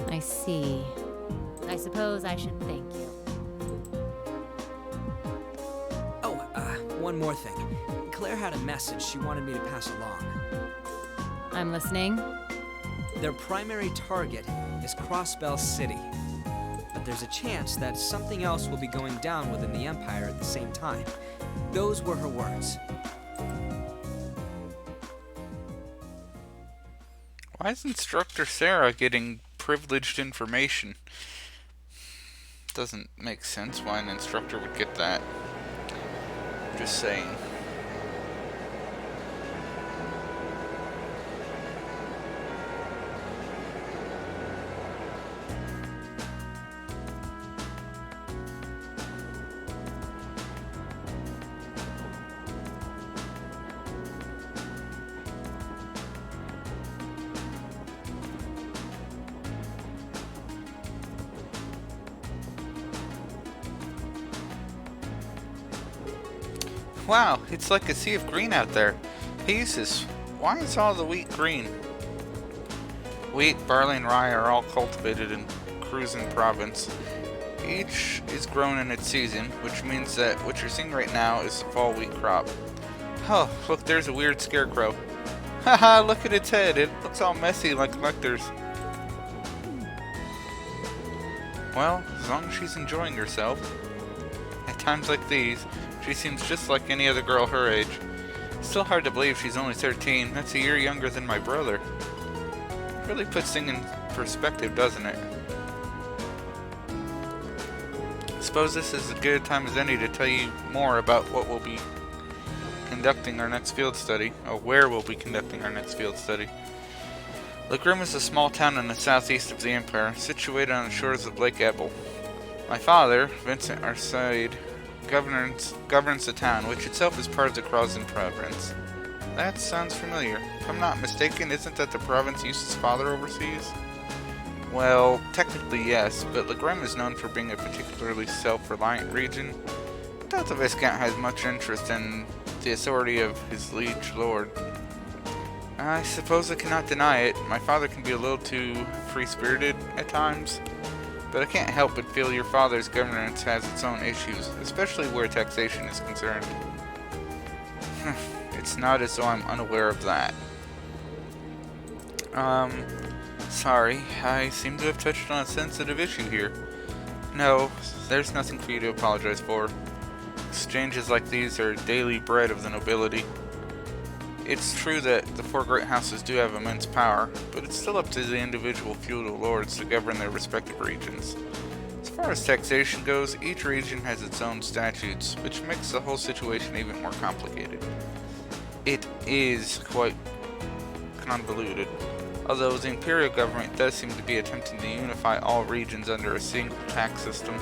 S9: I see. I suppose I should thank you.
S3: Oh, one more thing. Claire had a message she wanted me to pass along.
S9: I'm listening.
S3: Their primary target is Crossbell City. But there's a chance that something else will be going down within the Empire at the same time. Those were her words.
S2: Why is Instructor Sarah getting privileged information? Doesn't make sense why an instructor would get that. Just saying. Wow, it's like a sea of green out there. Jesus, why is all the wheat green? Wheat, barley, and rye are all cultivated in Cruzan province. Each is grown in its season, which means that what you're seeing right now is the fall wheat crop. Oh, look, there's a weird scarecrow. Haha, look at its head. It looks all messy like Lecter's. Well, as long as she's enjoying herself. At times like these, she seems just like any other girl her age. Still hard to believe she's only 13. That's a year younger than my brother. Really puts things in perspective, doesn't it? Suppose this is as good a time as any to tell you more about what we'll be conducting our next field study, or where we'll be conducting our next field study. Legrim is a small town in the southeast of the Empire, situated on the shores of Lake Ebble. My father, Vincent Arsaid, governs the town, which itself is part of the Crozan province. That sounds familiar. If I'm not mistaken, isn't that the province Eustace's father oversees? Well, technically yes, but Legrim is known for being a particularly self-reliant region. I doubt the Viscount has much interest in the authority of his liege lord. I suppose I cannot deny it. My father can be a little too free-spirited at times, but I can't help but feel your father's governance has its own issues, especially where taxation is concerned. It's not as though I'm unaware of that. Sorry, I seem to have touched on a sensitive issue here. No, there's nothing for you to apologize for. Exchanges like these are daily bread of the nobility. It's true that the four great houses do have immense power, but it's still up to the individual feudal lords to govern their respective regions. As far as taxation goes, each region has its own statutes, which makes the whole situation even more complicated. It is quite convoluted, although the imperial government does seem to be attempting to unify all regions under a single tax system.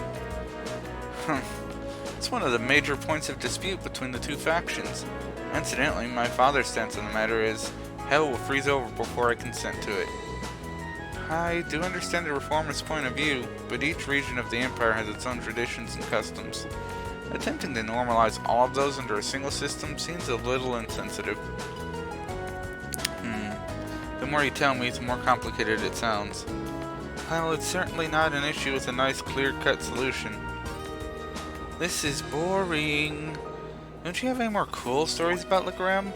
S2: It's one of the major points of dispute between the two factions. Incidentally, my father's stance on the matter is, hell will freeze over before I consent to it. I do understand the reformist point of view, but each region of the Empire has its own traditions and customs. Attempting to normalize all of those under a single system seems a little insensitive. The more you tell me, the more complicated it sounds. Well, it's certainly not an issue with a nice clear-cut solution. This is boring. Don't you have any more cool stories about Legrim?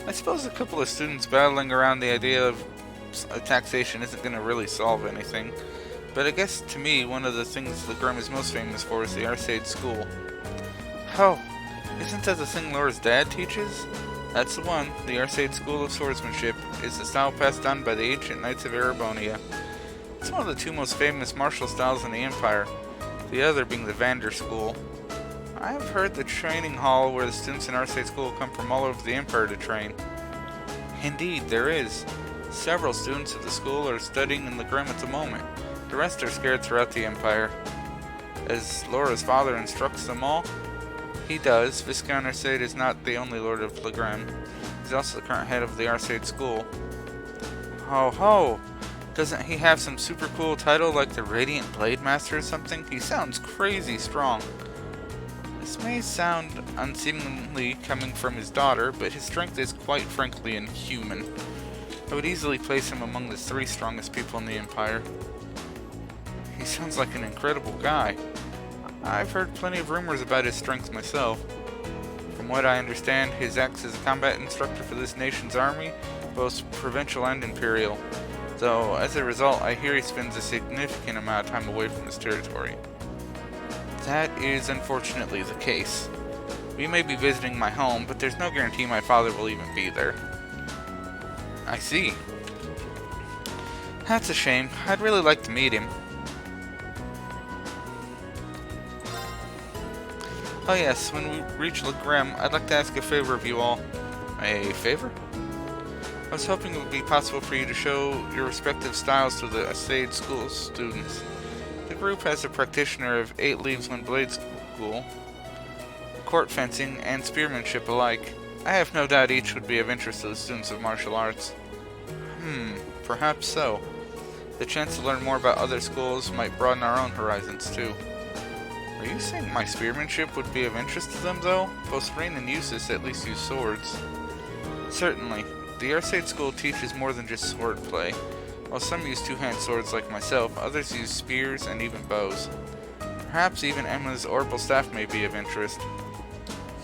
S2: I suppose a couple of students battling around the idea of taxation isn't going to really solve anything. But I guess to me, one of the things Legrim is most famous for is the Arsaid School. Oh, isn't that the thing Laura's dad teaches? That's the one. The Arsaid School of Swordsmanship is the style passed down by the ancient knights of Erebonia. It's one of the two most famous martial styles in the Empire, the other being the Vander School. I have heard the training hall where the students in Arsaid School come from all over the Empire to train. Indeed, there is. Several students of the school are studying in Legrim at the moment. The rest are scattered throughout the Empire. As Laura's father instructs them all, he does. Viscount Arsaid is not the only lord of Legrim. He's also the current head of the Arsaid School. Ho ho! Doesn't he have some super cool title like the Radiant Blade Master or something? He sounds crazy strong. This may sound unseemly coming from his daughter, but his strength is quite frankly inhuman. I would easily place him among the 3 strongest people in the Empire. He sounds like an incredible guy. I've heard plenty of rumors about his strength myself. From what I understand, his acts as a combat instructor for this nation's army, both provincial and imperial. Though, as a result, I hear he spends a significant amount of time away from his territory. That is unfortunately the case. We may be visiting my home, but there's no guarantee my father will even be there. I see. That's a shame. I'd really like to meet him. Oh yes, when we reach Legrim, I'd like to ask a favor of you all. A favor? I was hoping it would be possible for you to show your respective styles to the Arsaid School students. The group has a practitioner of 8 Leaves One Blade School, court fencing, and spearmanship alike. I have no doubt each would be of interest to the students of martial arts. Perhaps so. The chance to learn more about other schools might broaden our own horizons too. Are you saying my spearmanship would be of interest to them, though? Both Rain and Eustace at least use swords. Certainly. The Arcade School teaches more than just swordplay. While some use two-hand swords like myself, others use spears and even bows. Perhaps even Emma's orbital staff may be of interest.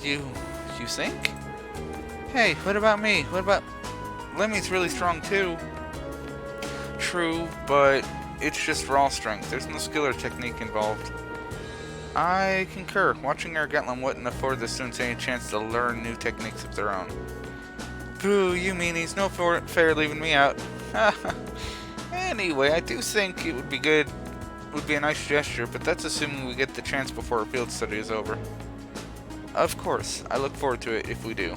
S2: You think? Hey, what about me? What about... Lemmy's really strong too. True, but it's just raw strength. There's no skill or technique involved. I concur. Watching our Gatlin wouldn't afford the students any chance to learn new techniques of their own. Boo, you meanies. No fair leaving me out. Anyway, I do think it would be good. Would be a nice gesture, but that's assuming we get the chance before our field study is over. Of course, I look forward to it if we do.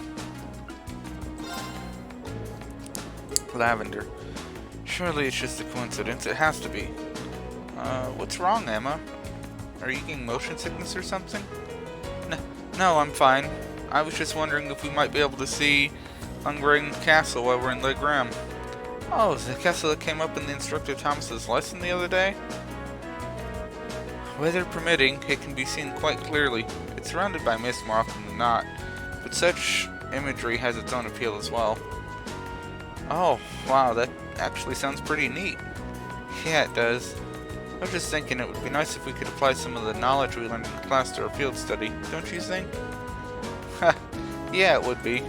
S2: Lavender. Surely it's just a coincidence. It has to be. What's wrong, Emma? Are you getting motion sickness or something? No, I'm fine. I was just wondering if we might be able to see Ungring Castle while we're in Le Graham. Oh, the castle that came up in the Instructor Thomas's lesson the other day? Weather permitting, it can be seen quite clearly. It's surrounded by mist more often than not, but such imagery has its own appeal as well. Oh, wow, that actually sounds pretty neat. Yeah, it does. I was just thinking it would be nice if we could apply some of the knowledge we learned in class to our field study, don't you think? Ha, yeah, it would be.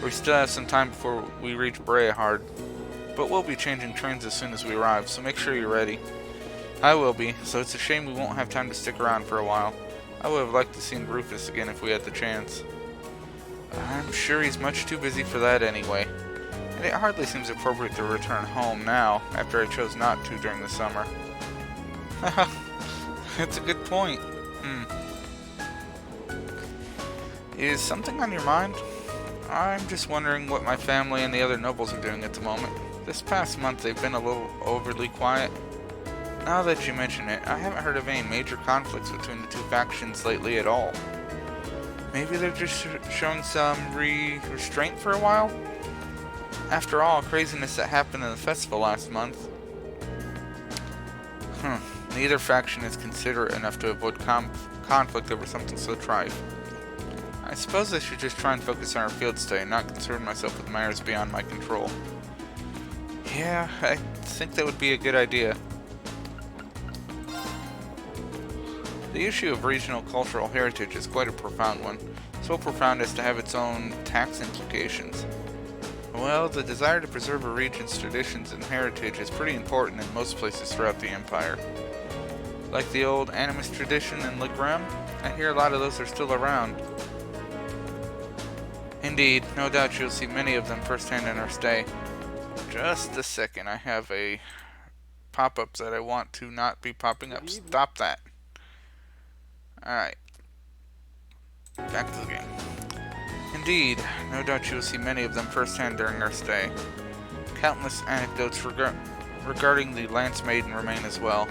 S2: We still have some time before we reach Breahard, but we'll be changing trains as soon as we arrive, so make sure you're ready. I will be, so it's a shame we won't have time to stick around for a while. I would have liked to see Rufus again if we had the chance. I'm sure he's much too busy for that anyway. And it hardly seems appropriate to return home now, after I chose not to during the summer. Haha, that's a good point. Is something on your mind? I'm just wondering what my family and the other nobles are doing at the moment. This past month they've been a little overly quiet. Now that you mention it, I haven't heard of any major conflicts between the two factions lately at all. Maybe they're just showing some restraint for a while? After all, craziness that happened in the festival last month. Neither faction is considerate enough to avoid conflict over something so trite. I suppose I should just try and focus on our field study and not concern myself with matters beyond my control. Yeah, I think that would be a good idea. The issue of regional cultural heritage is quite a profound one, so profound as to have its own tax implications. Well, the desire to preserve a region's traditions and heritage is pretty important in most places throughout the Empire. Like the old Animus tradition in Le Graham, I hear a lot of those are still around. Indeed, no doubt you'll see many of them firsthand in our stay. Just a second, I have a pop-up that I want to not be popping up. Stop that. Alright. Back to the game. Indeed, no doubt you will see many of them firsthand during our stay. Countless anecdotes regarding the Lance Maiden remain as well.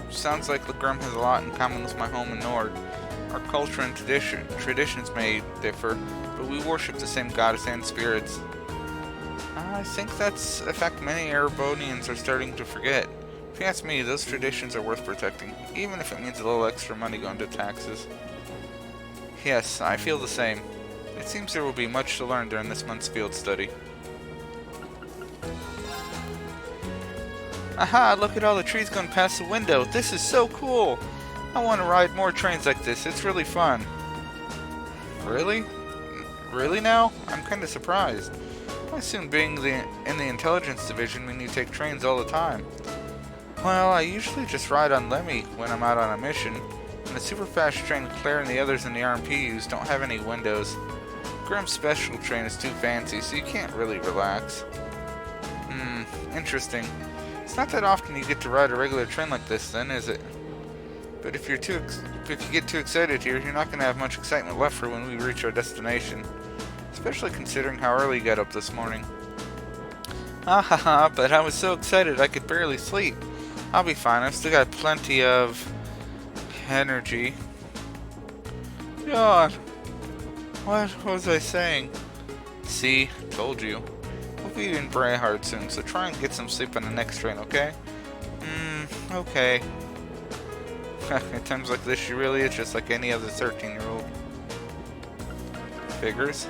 S2: Sounds like Le Graham has a lot in common with my home in Nord. Our culture and traditions may differ, but we worship the same goddess and spirits. I think that's a fact many Erebonians are starting to forget. If you ask me, those traditions are worth protecting, even if it means a little extra money going to taxes. Yes, I feel the same. It seems there will be much to learn during this month's field study. Aha, look at all the trees going past the window. This is so cool! I want to ride more trains like this. It's really fun. Really? Really now? I'm kind of surprised. I assume being in the intelligence division means you take trains all the time. Well, I usually just ride on Lemmy when I'm out on a mission, and the super fast train Claire and the others in the RMP use don't have any windows. Graham's special train is too fancy, so you can't really relax. Interesting. It's not that often you get to ride a regular train like this then, is it? But if you get too excited here, you're not going to have much excitement left for when we reach our destination. Especially considering how early you got up this morning. But I was so excited I could barely sleep. I'll be fine, I've still got plenty of energy. God, what was I saying? See, told you. We'll be in very hard soon, so try and get some sleep on the next train, okay? Okay. At times like this, she really is just like any other 13-year-old. Figures.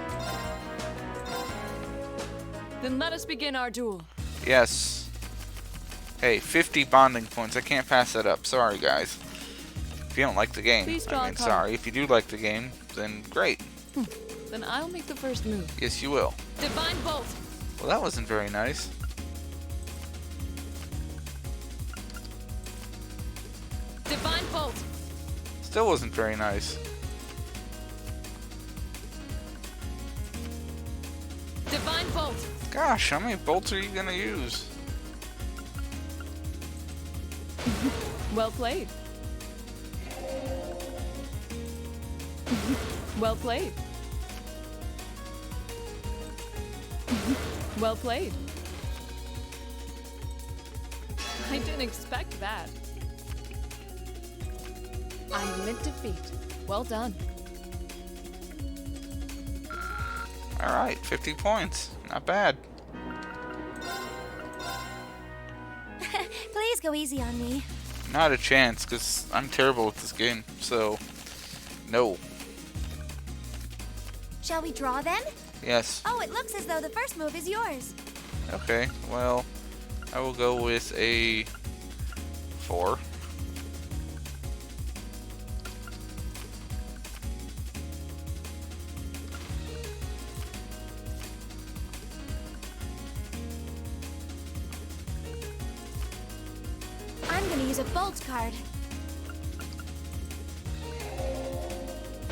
S4: Then let us begin our duel.
S2: Yes. Hey, 50 bonding points. I can't pass that up. Sorry, guys. If you don't like the game.
S4: Please draw
S2: I
S4: a
S2: mean,
S4: card.
S2: sorry. If you do like the game, then great.
S4: Then I'll make the first move.
S2: Yes, you will.
S5: Divine Bolt.
S2: Well, that wasn't very nice.
S5: Divine Bolt.
S2: Still wasn't very nice.
S5: Divine Bolt.
S2: Gosh, how many bolts are you gonna use?
S4: Well played. Well played. Well played. I didn't expect that. I admit defeat. Well done.
S2: Alright, 50 points. Not bad.
S6: Please go easy on me.
S2: Not a chance, because I'm terrible with this game, so no.
S6: Shall we draw then?
S2: Yes.
S6: Oh, it looks as though the first move is yours.
S2: Okay, well, I will go with a 4.
S6: I'm gonna use a bolt card.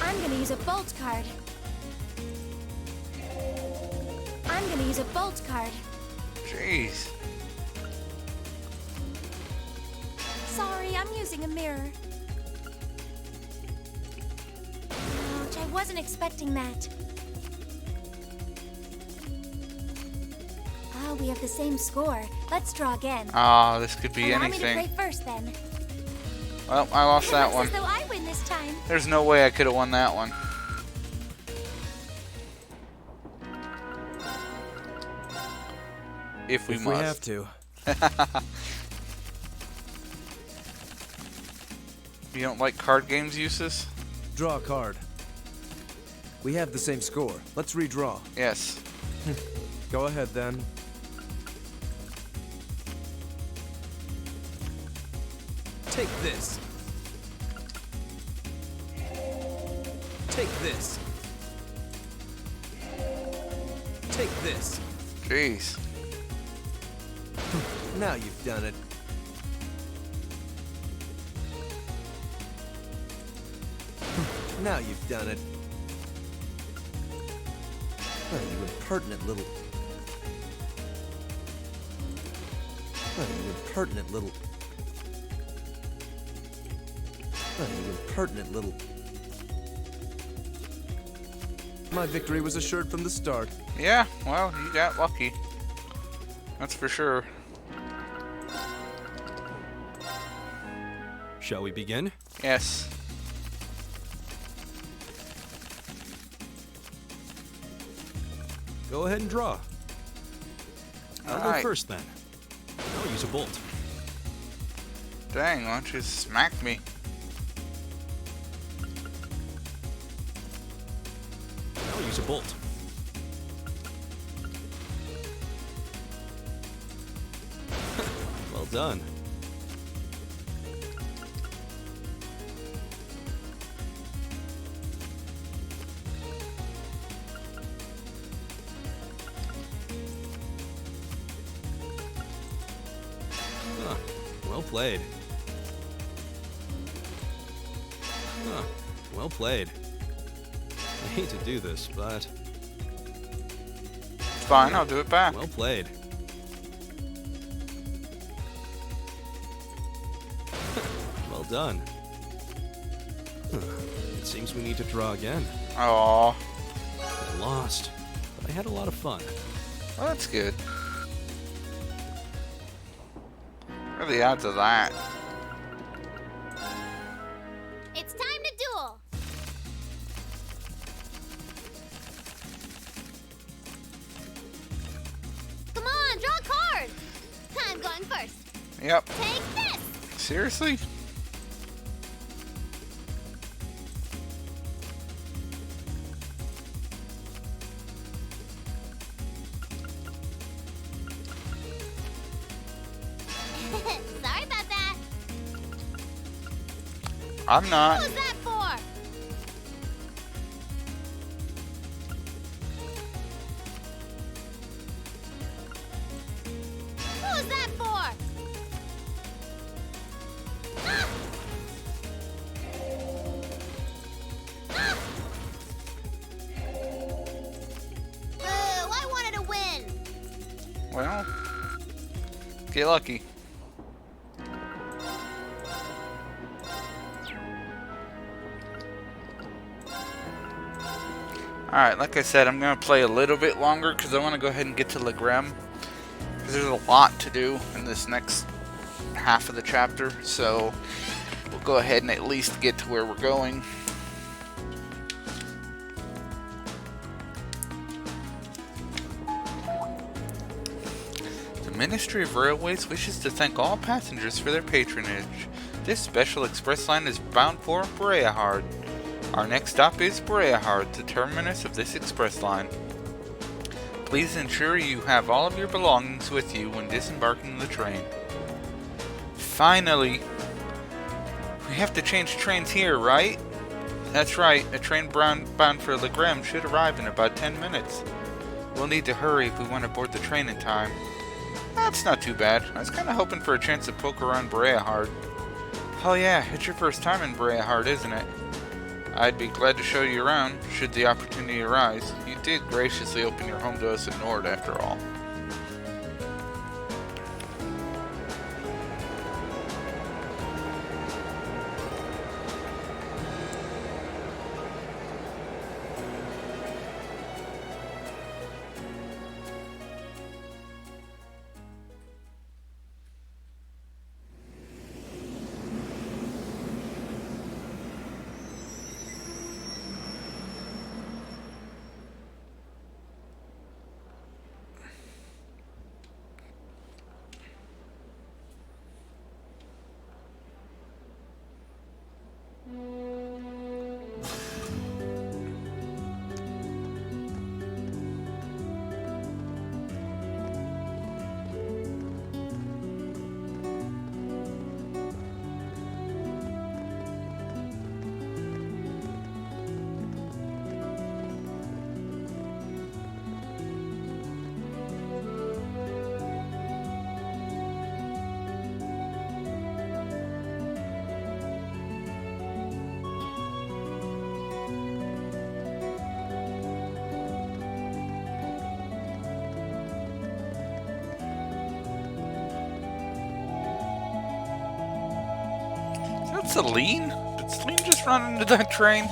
S6: I'm gonna use a bolt card. I'm gonna use a bolt card.
S2: Jeez.
S6: Sorry, I'm using a mirror. Ouch, I wasn't expecting that. Oh, we have the same score. Let's draw again.
S2: Ah, this could be
S6: Allow me to
S2: anything.
S6: play first then.
S2: Well, I lost that
S6: It
S2: one.
S6: looks as though I win this time.
S2: There's no way I could have won that one. If we must.
S12: have to.
S2: You don't like card games, Eustace?
S12: Draw a card. We have the same score. Let's redraw.
S2: Yes.
S12: Go ahead then.
S11: Take this. Take this. Take this.
S2: Jeez.
S12: Now you've done it. Now you've done it. Oh, you impertinent little... Oh, you impertinent little... Oh, you impertinent little... My victory was assured from the start.
S2: Yeah, well, you got lucky. That's for sure.
S12: Shall we begin?
S2: Yes.
S12: Go ahead and draw. I'll
S2: Alright.
S12: go first then. I'll use a bolt.
S2: Dang, why don't you smack me?
S12: I'll use a bolt. Well done. Huh. Well played. Huh. Well played. I hate to do this, but
S2: It's fine, I'll do it back.
S12: well played. Well done. Huh. It seems we need to draw again.
S2: Aww.
S12: I lost, but I had a lot of fun.
S2: Well, that's good. What are the odds of that?
S6: It's time to duel. first.
S2: Yep.
S6: Take this.
S2: Seriously?
S6: Sorry about that.
S2: I'm not.
S6: What was that for? What was that for? Ah! Ah! Boo, I wanted to win.
S2: Well, get lucky. Alright, like I said, I'm going to play a little bit longer because I want to go ahead and get to Legrem. Because there's a lot to do in this next half of the chapter. So, we'll go ahead and at least get to where we're going. The Ministry of Railways wishes to thank all passengers for their patronage. This special express line is bound for Breahard. Our next stop is Breahard, the terminus of this express line. Please ensure you have all of your belongings with you when disembarking the train. Finally! We have to change trains here, right? That's right, a train bound for Legrem should arrive in about 10 minutes. We'll need to hurry if we want to board the train in time. That's not too bad. I was kind of hoping for a chance to poke around Breahard. Oh yeah, it's your first time in Breahard, isn't it? I'd be glad to show you around, should the opportunity arise. You did graciously open your home to us at Nord, after all. Is that Celine? Did Celine just run into that train?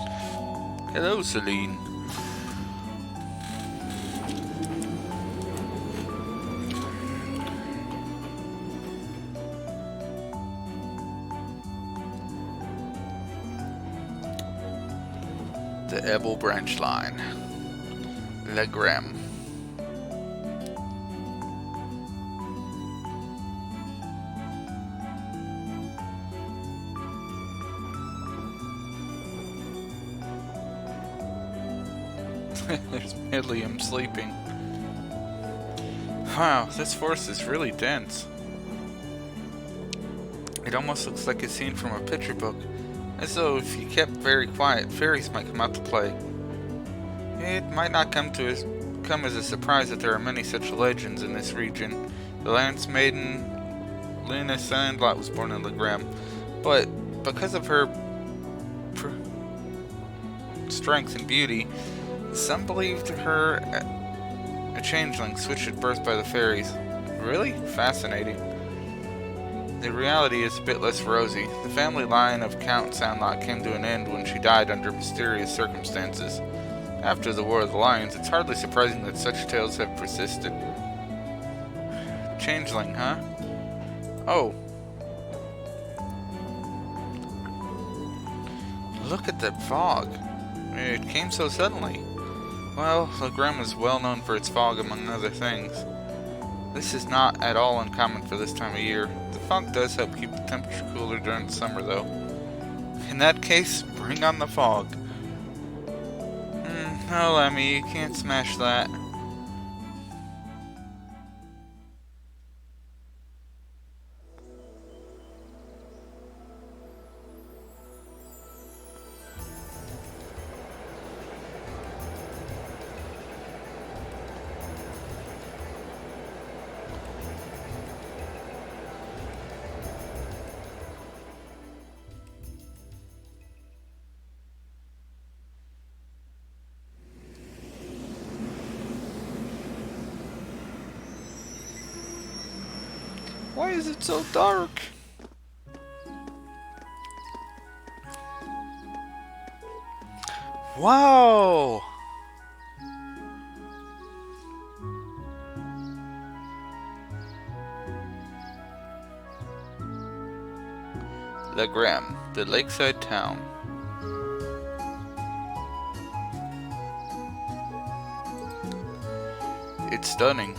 S2: Hello, Celine. The Ebel Branch Line. Legrem. There's Millium sleeping. Wow, this forest is really dense. It almost looks like a scene from a picture book, as though if you kept very quiet, fairies might come out to play. It might not come as a surprise that there are many such legends in this region. The Lance Maiden, Luna Sandlot, was born in Legrem, but because of her strength and beauty, some believed her a changeling switched at birth by the fairies. Really? Fascinating. The reality is a bit less rosy. The family line of Count Sandlot came to an end when she died under mysterious circumstances. After the War of the Lions, it's hardly surprising that such tales have persisted. Changeling, huh? Oh. Look at that fog. It came so suddenly. Well, Legrem is well known for its fog, among other things. This is not at all uncommon for this time of year. The fog does help keep the temperature cooler during the summer, though. In that case, bring on the fog. No, Lemmy, you can't smash that. Why is it so dark? Wow! Legram, the lakeside town. It's stunning.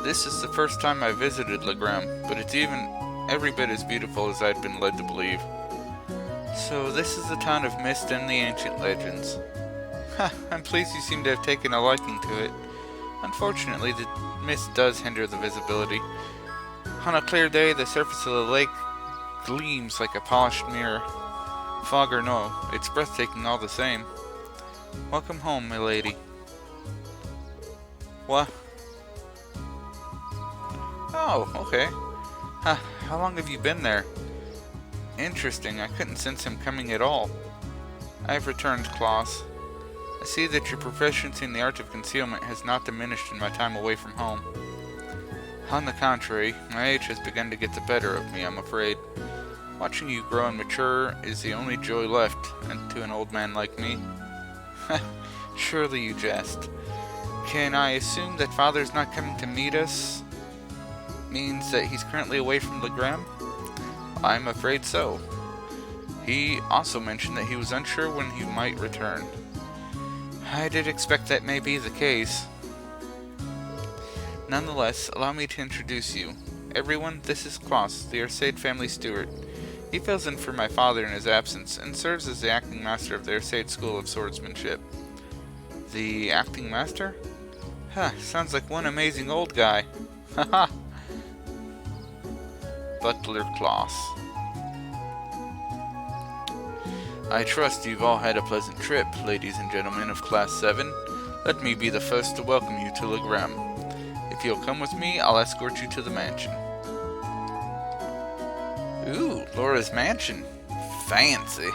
S2: This is the first time I visited Legram, but it's every bit as beautiful as I'd been led to believe. So this is the town of Mist and the ancient legends. I'm pleased you seem to have taken a liking to it. Unfortunately, the mist does hinder the visibility. On a clear day, the surface of the lake gleams like a polished mirror. Fog or no, it's breathtaking all the same. Welcome home, my lady. What? Oh, okay. How long have you been there? Interesting, I couldn't sense him coming at all. I've returned, Klaus. I see that your proficiency in the art of concealment has not diminished in my time away from home. On the contrary, my age has begun to get the better of me, I'm afraid. Watching you grow and mature is the only joy left to an old man like me. Surely you jest. Can I assume that Father's not coming to meet us means that he's currently away from Legram? I'm afraid so. He also mentioned that he was unsure when he might return. I did expect that may be the case. Nonetheless, allow me to introduce you. Everyone, this is Klaus, the Arcade family steward. He fills in for my father in his absence and serves as the acting master of the Arcade School of Swordsmanship. The acting master? Sounds like one amazing old guy. Haha. Butler Klaus. I trust you've all had a pleasant trip, ladies and gentlemen of Class 7. Let me be the first to welcome you to Legram. If you'll come with me, I'll escort you to the mansion. Ooh, Laura's mansion. Fancy.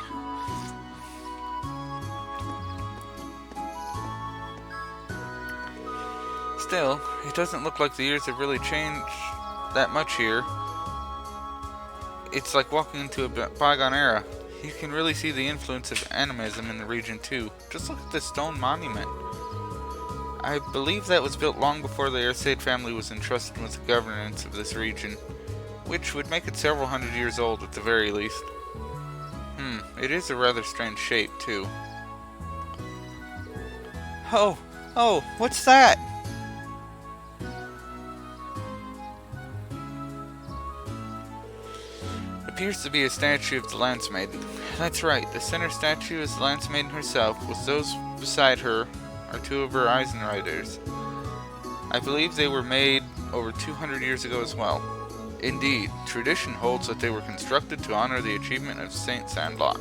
S2: Still, it doesn't look like the years have really changed that much here. It's like walking into a bygone era. You can really see the influence of animism in the region too. Just look at this stone monument. I believe that was built long before the Arcade family was entrusted with the governance of this region, which would make it several hundred years old at the very least. It is a rather strange shape too. Oh, what's that? Appears to be a statue of the Lance Maiden. That's right, the center statue is the Lance Maiden herself, with those beside her are two of her Eisenriders. I believe they were made over 200 years ago as well. Indeed, tradition holds that they were constructed to honor the achievement of Saint Sandlot.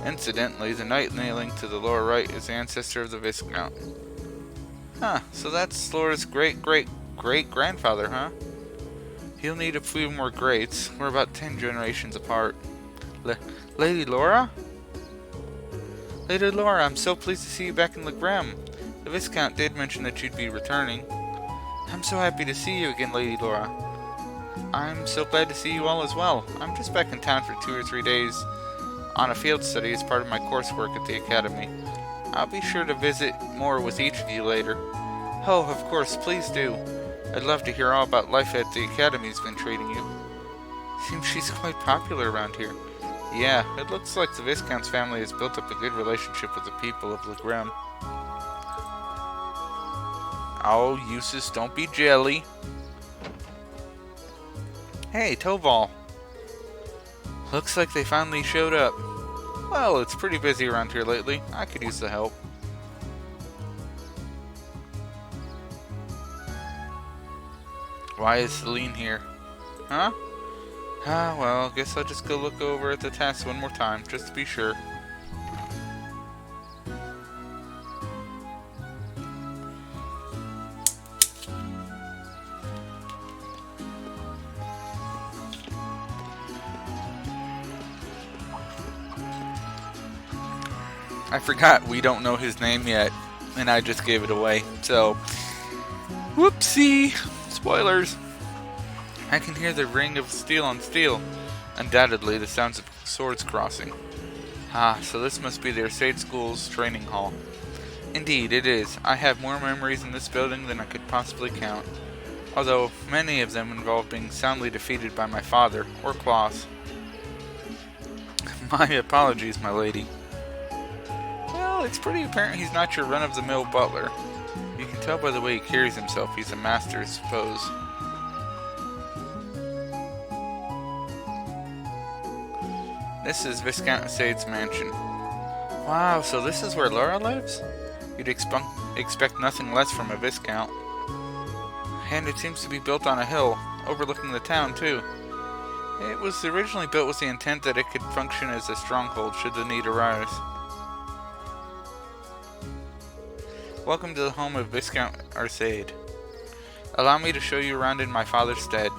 S2: Incidentally, the knight kneeling to the lower right is the ancestor of the Viscount. So that's Laura's great-great-great-grandfather, huh? He'll need a few more greats. We're about 10 generations apart. Lady Laura? Lady Laura, I'm so pleased to see you back in Legram. The Viscount did mention that you'd be returning. I'm so happy to see you again, Lady Laura. I'm so glad to see you all as well. I'm just back in town for 2 or 3 days on a field study as part of my coursework at the Academy. I'll be sure to visit more with each of you later. Oh, of course, please do. I'd love to hear all about life at the Academy's been treating you. Seems she's quite popular around here. Yeah, it looks like the Viscount's family has built up a good relationship with the people of Legram. Oh, Eustace, don't be jelly. Hey, Toval. Looks like they finally showed up. Well, it's pretty busy around here lately. I could use the help. Why is Celine here? Huh? Ah, well, guess I'll just go look over at the task one more time, just to be sure. I forgot we don't know his name yet, and I just gave it away, so whoopsie! Spoilers! I can hear the ring of steel on steel. Undoubtedly the sounds of swords crossing. Ah, so this must be the Arcade School's training hall. Indeed, it is. I have more memories in this building than I could possibly count, although many of them involve being soundly defeated by my father, or Klaus. My apologies, my lady. Well, it's pretty apparent he's not your run-of-the-mill butler. You can tell by the way he carries himself he's a master, I suppose. This is Viscount Asade's mansion. Wow, so this is where Laura lives? You'd expect nothing less from a Viscount. And it seems to be built on a hill, overlooking the town too. It was originally built with the intent that it could function as a stronghold should the need arise. Welcome to the home of Viscount Arcade. Allow me to show you around in my father's stead.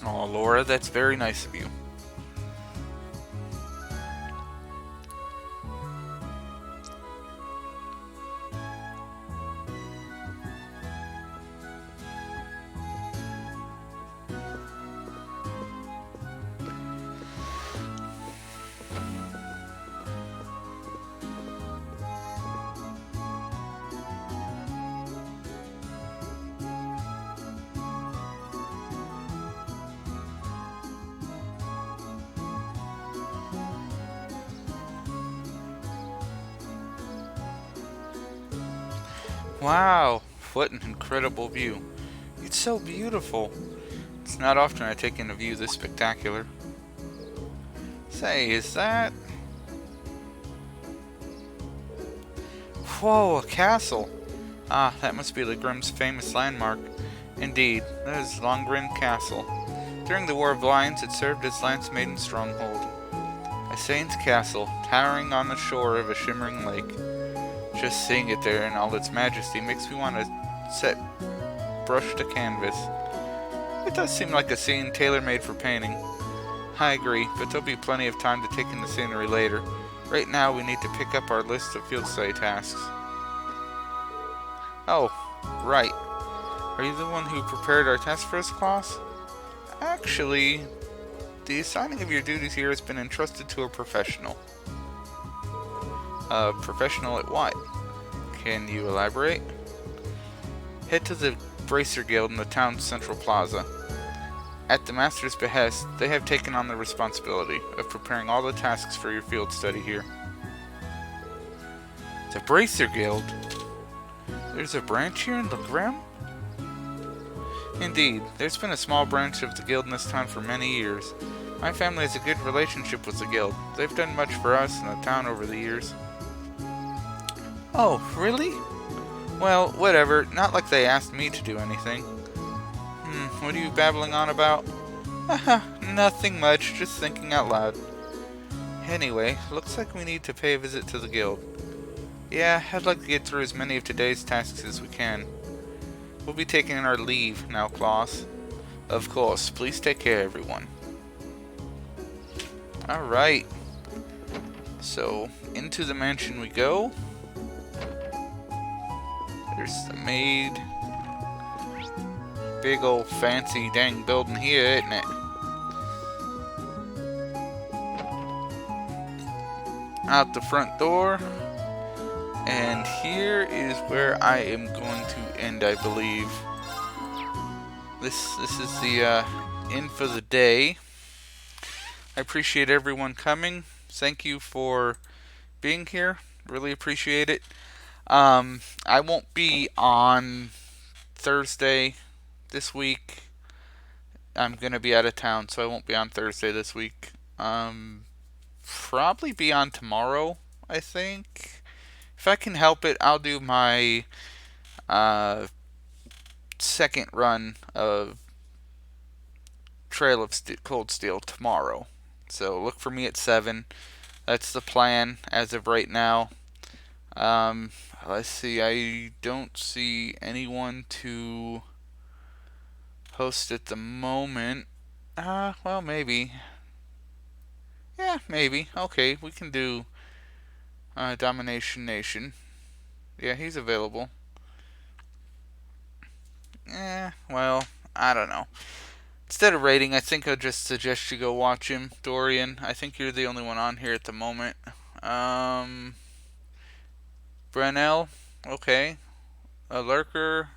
S2: Oh, Laura, that's very nice of you. Wow, what an incredible view. It's so beautiful. It's not often I take in a view this spectacular. Say, is that... Whoa, a castle! Ah, that must be the Grimm's famous landmark. Indeed, that is Lohengrin Castle. During the War of Lions, it served as Lance Maiden's stronghold. Asane's castle, towering on the shore of a shimmering lake. Just seeing it there in all its majesty makes me want to set brush to canvas. It does seem like a scene tailor-made for painting. I agree, but there'll be plenty of time to take in the scenery later. Right now we need to pick up our list of field study tasks. Oh, right. Are you the one who prepared our test for us, Klaus? Actually, the assigning of your duties here has been entrusted to a professional. A professional at what? Can you elaborate? Head to the Bracer Guild in the town's central plaza. At the Master's behest, they have taken on the responsibility of preparing all the tasks for your field study here. The Bracer Guild? There's a branch here in the Grimm? Indeed, there's been a small branch of the guild in this town for many years. My family has a good relationship with the guild. They've done much for us and the town over the years. Oh, really? Well, whatever. Not like they asked me to do anything. What are you babbling on about? Nothing much, just thinking out loud. Anyway, looks like we need to pay a visit to the guild. Yeah, I'd like to get through as many of today's tasks as we can. We'll be taking our leave now, Klaus. Of course, please take care, everyone. Alright. So, into the mansion we go. There's the maid. Big old fancy dang building here, isn't it? Out the front door. And here is where I am going to end, I believe. This is the end for the day. I appreciate everyone coming. Thank you for being here. Really appreciate it. I won't be on Thursday this week. I'm gonna be out of town, so I won't be on Thursday this week. Probably be on tomorrow, I think. If I can help it, I'll do my second run of Trail of Cold Steel tomorrow. So look for me at 7. That's the plan as of right now. Let's see. I don't see anyone to host at the moment. Well, maybe. Yeah, maybe. Okay, we can do Domination Nation. Yeah, he's available. Well, I don't know. Instead of rating, I think I'll just suggest you go watch him, Dorian. I think you're the only one on here at the moment. Brunel, okay. A Lurker,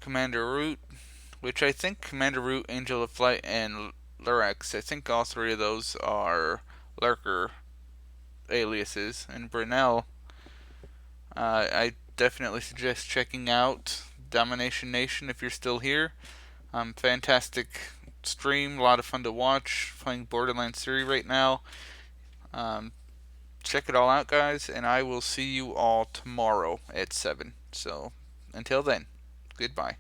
S2: Commander Root, which I think Commander Root, Angel of Flight, and Lurex, I think all 3 of those are Lurker aliases. And Brunel, I definitely suggest checking out Domination Nation if you're still here. Fantastic stream, a lot of fun to watch. Playing Borderlands 3 right now. Check it all out, guys, and I will see you all tomorrow at 7. So, until then, goodbye.